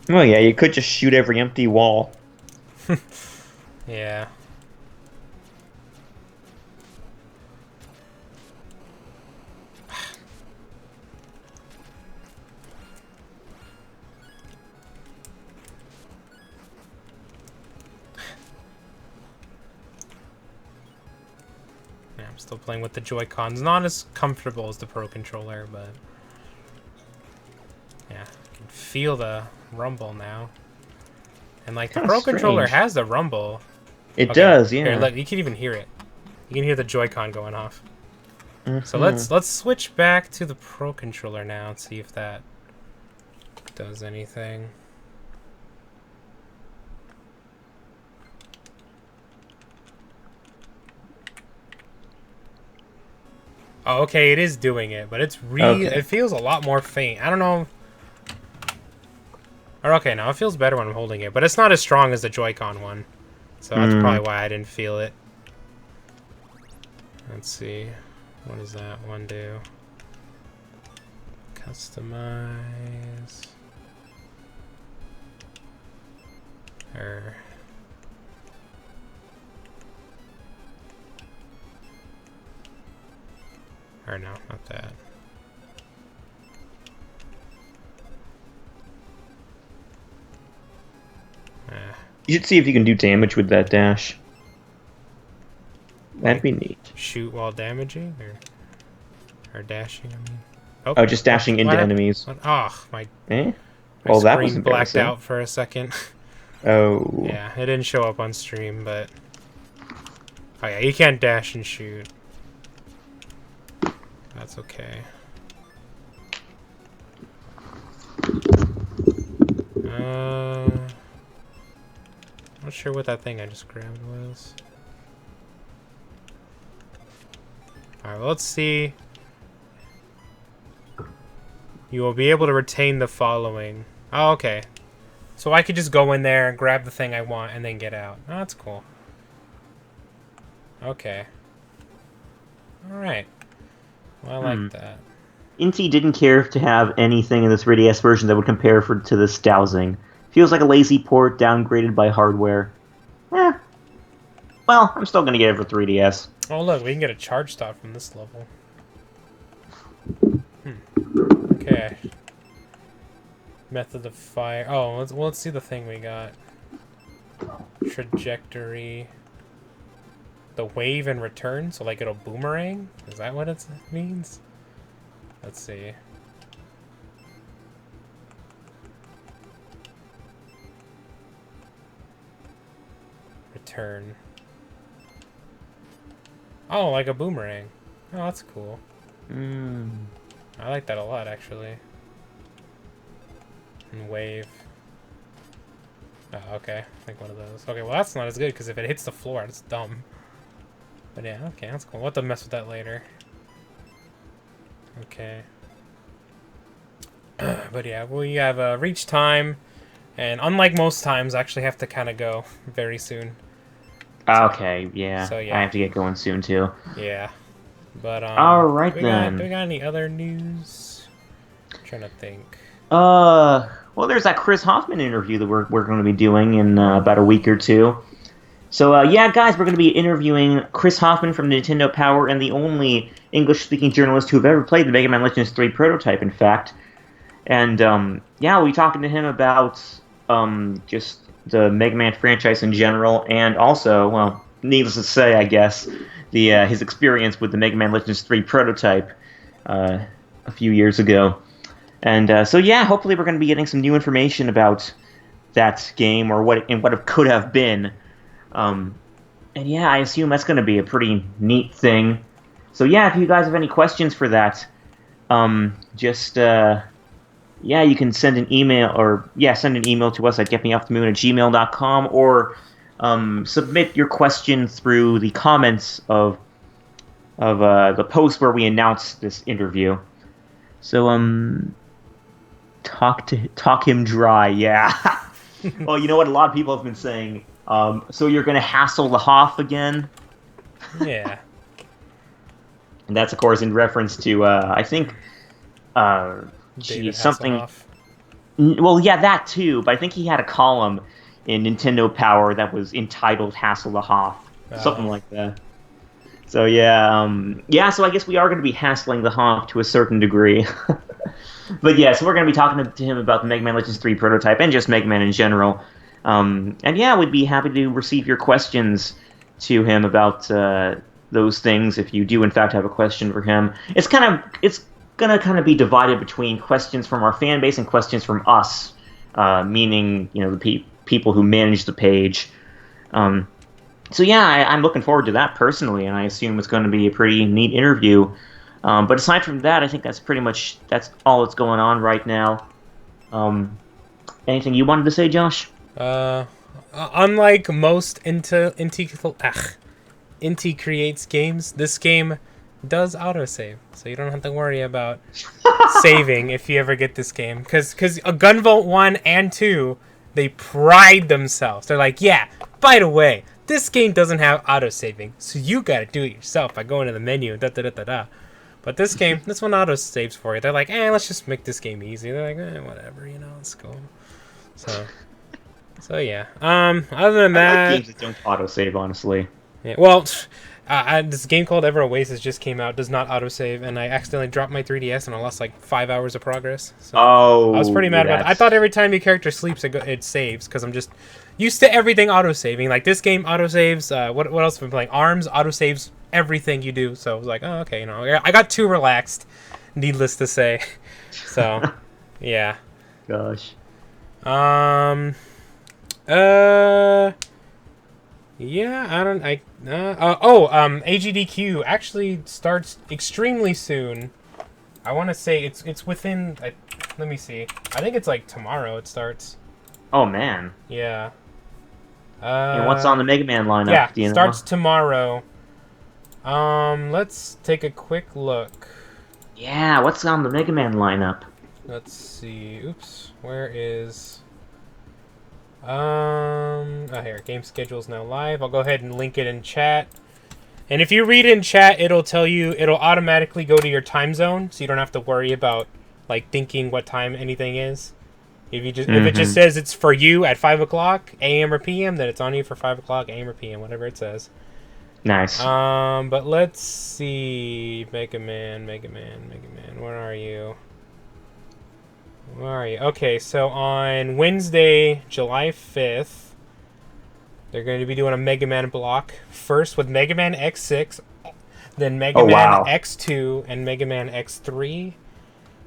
Well, yeah, you could just shoot every empty wall. Yeah. Yeah, I'm still playing with the Joy-Cons. Not as comfortable as the Pro Controller, but... yeah, I can feel the rumble now. And, like, the Kinda Pro Controller strange. has the rumble. It Okay, does, yeah. Here, look, you can even hear it. You can hear the Joy-Con going off. So Mhm. let's switch back to the Pro Controller now and see if that does anything. Oh, okay, it is doing it, but it's Okay. it feels a lot more faint. I don't know. Or okay, now it feels better when I'm holding it, but it's not as strong as the Joy-Con one. So that's probably why I didn't feel it. Let's see. What does that one do? Customize. Or no, not that. You should see if you can do damage with that dash. That'd be neat. Shoot while damaging, or dashing. I mean. Oh, just dashing into what enemies. Oh, my Eh? my Well, that was screen blacked embarrassing. out for a second. Oh. Yeah, it didn't show up on stream, but... oh yeah, you can't dash and shoot. That's okay. Not sure what that thing I just grabbed was. Alright, well, let's see. You will be able to retain the following. Oh, okay. So I could just go in there and grab the thing I want and then get out. Oh, that's cool. Okay. Alright. Well, I like that. Inti didn't care to have anything in this 3DS version that would compare to this dowsing. Feels like a lazy port downgraded by hardware. Eh. Well, I'm still gonna get it for 3DS. Oh, look, we can get a charge stop from this level. Okay. Method of fire. Oh, let's see the thing we got. Trajectory. The wave and return, so like it'll boomerang? Is that what it means? Let's see. Return. Oh, like a boomerang. Oh, that's cool. I like that a lot, actually. And wave. Oh, okay. Like one of those. Okay, well that's not as good, because if it hits the floor, it's dumb. But yeah, okay, that's cool. We'll have to mess with that later. Okay. But yeah, we have reach time, and unlike most times, I actually have to kind of go very soon. Okay, yeah. So, yeah. I have to get going soon, too. Yeah. But, Alright, do then. we got any other news? I'm trying to think. Well, there's that Chris Hoffman interview that we're going to be doing in about a week or two. So, yeah, guys, we're going to be interviewing Chris Hoffman from Nintendo Power, and the only English-speaking journalist who have ever played the Mega Man Legends 3 prototype, in fact. And, yeah, we'll be talking to him about just the Mega Man franchise in general, and also, well, needless to say, I guess, his experience with the Mega Man Legends 3 prototype a few years ago. And so, yeah, hopefully we're going to be getting some new information about that game, or what it could have been. And yeah, I assume that's going to be a pretty neat thing. So yeah, if you guys have any questions for that, yeah, you can send an email, send an email to us at getmeoffthemoon@gmail.com, or submit your question through the comments of the post where we announce this interview. So talk him dry, yeah. Well, you know what? A lot of people have been saying. So you're gonna hassle the Hoff again? Yeah. And that's, of course, in reference to, I think, David something. Hasselhoff. Well, yeah, that too. But I think he had a column in Nintendo Power that was entitled "Hassle the Hoff," something like that. So yeah, yeah. So I guess we are going to be hassling the Hoff to a certain degree. But yeah, so we're going to be talking to him about the Mega Man Legends 3 prototype and just Mega Man in general. And yeah, we'd be happy to receive your questions to him about those things. If you do, in fact, have a question for him, it's gonna kind of be divided between questions from our fan base and questions from us, meaning the people who manage the page. So yeah, I'm looking forward to that personally, and I assume it's going to be a pretty neat interview. But aside from that, I think that's all that's going on right now. Anything you wanted to say, Josh? Unlike most Inti creates games, this game does autosave, so you don't have to worry about saving if you ever get this game. Because a Gunvolt 1 and 2, they pride themselves. They're like, yeah, by the way, this game doesn't have autosaving, so you gotta do it yourself by going to the menu, da-da-da-da-da. But this one autosaves for you. They're like, let's just make this game easy. They're like, whatever, let's go. So yeah. Other than that, I like games that don't autosave, honestly. Yeah, well, this game called Ever Oasis just came out. Does not autosave, and I accidentally dropped my 3DS and I lost like 5 hours of progress. So I was pretty mad about that. I thought every time your character sleeps, it saves, because I'm just used to everything autosaving. Like this game autosaves. What else have I been playing? ARMS autosaves everything you do. So I was like, oh, okay, I got too relaxed. Needless to say. So yeah. Gosh. Yeah, AGDQ actually starts extremely soon. I want to say it's within. Let me see. I think it's like tomorrow it starts. Oh man. Yeah. And what's on the Mega Man lineup? Yeah, do you starts know? tomorrow. Let's take a quick look. Yeah, what's on the Mega Man lineup? Let's see. Oops, where is? Here, game schedule is now live. I'll go ahead and link it in chat. And if you read in chat, it'll automatically go to your time zone, so you don't have to worry about like thinking what time anything is. If it just says it's for you at 5 o'clock a.m. or p.m., then it's on you for 5 o'clock a.m. or p.m., whatever it says. Nice. But let's see. Mega Man, where are you? Where are you? Okay, so on Wednesday, July 5th, they're going to be doing a Mega Man block. First with Mega Man X6, then Mega Man X2, and Mega Man X3.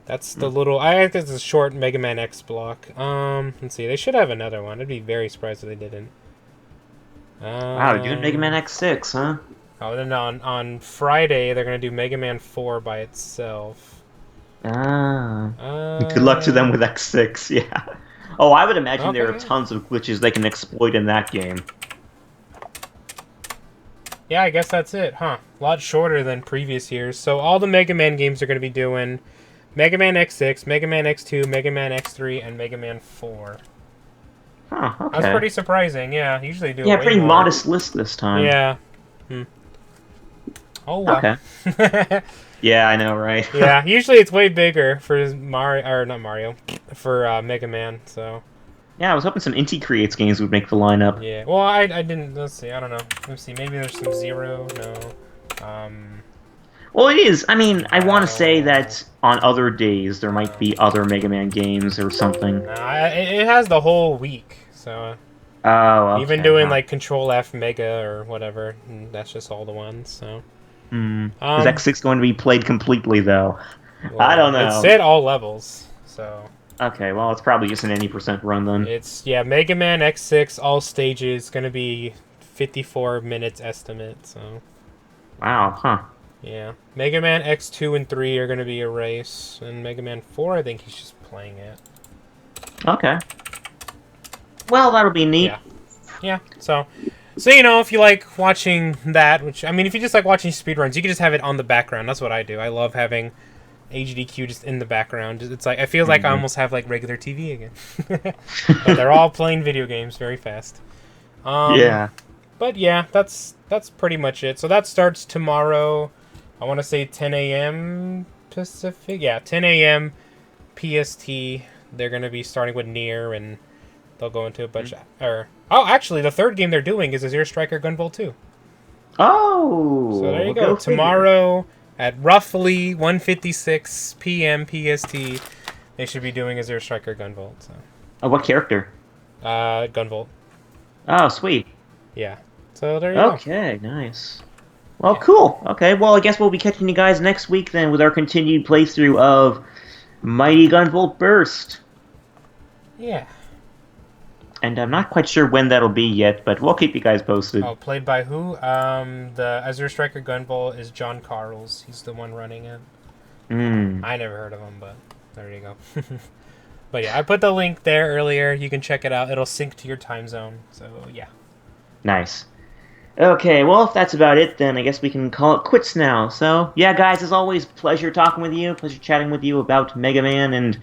That's the little... I think it's a short Mega Man X block. Let's see. They should have another one. I'd be very surprised if they didn't. Wow, they're doing Mega Man X6, huh? Oh, then on Friday, they're going to do Mega Man 4 by itself. Good luck to them with X6, yeah. Oh, I would imagine there are tons of glitches they can exploit in that game. Yeah, I guess that's it, huh? A lot shorter than previous years. So all the Mega Man games are going to be doing Mega Man X6, Mega Man X2, Mega Man X3, and Mega Man 4. Huh, okay. That's pretty surprising, yeah. Usually do Yeah, way pretty more. modest list this time. Yeah. Oh, well. Okay. Yeah, I know, right? Yeah, usually it's way bigger for Mario, or not Mario, for Mega Man, so... Yeah, I was hoping some Inti Creates games would make the lineup. Yeah. Well, I didn't. Let's see. I don't know. Let me see. Maybe there's some Zero. No. Well, it is. I mean, I want to say No. that on other days there might be other Mega Man games or something. Nah, it has the whole week. So Oh, okay. even doing huh. like Control F Mega or whatever, that's just all the ones. So. Is X6 going to be played completely though? Well, I don't know. It said all levels. So. Okay, well, it's probably just an 80% run then. It's Mega Man X6 all stages gonna be 54 minutes estimate. So. Wow, huh. Yeah, Mega Man X2 and 3 are going to be a race, and Mega Man 4, I think he's just playing it. Okay. Well, that'll be neat. Yeah. So you know, if you like watching that, which I mean, if you just like watching speedruns, you can just have it on the background. That's what I do. I love having HDQ just in the background. It's like I feel like I almost have like regular TV again. But they're all playing video games very fast. Yeah. But yeah, that's pretty much it. So that starts tomorrow. I want to say 10 a.m. Pacific. Yeah, 10 a.m. PST. They're going to be starting with Nier, and they'll go into a bunch of... actually, the third game they're doing is a Zero Striker Gunvolt 2. Oh! So there you go. Tomorrow at roughly 1:56 p.m. PST, they should be doing a Zero Striker Gunvolt. So. What character? Gunvolt. Oh, sweet. Yeah. So there you go. Okay, nice. Well, cool. Okay, well, I guess we'll be catching you guys next week then with our continued playthrough of Mighty Gunvolt Burst. Yeah. And I'm not quite sure when that'll be yet, but we'll keep you guys posted. Oh, played by who? The Azure Striker Gunvolt is John Carls. He's the one running it. I never heard of him, but there you go. But yeah, I put the link there earlier. You can check it out. It'll sync to your time zone. So yeah. Nice. Okay, well, if that's about it, then I guess we can call it quits now. So, yeah, guys, as always, pleasure talking with you. Pleasure chatting with you about Mega Man and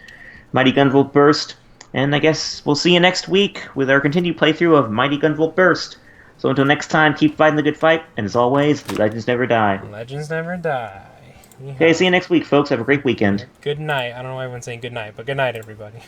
Mighty Gunvolt Burst. And I guess we'll see you next week with our continued playthrough of Mighty Gunvolt Burst. So until next time, keep fighting the good fight. And as always, legends never die. Legends never die. Okay, see you next week, folks. Have a great weekend. Good night. I don't know why everyone's saying good night, but good night, everybody.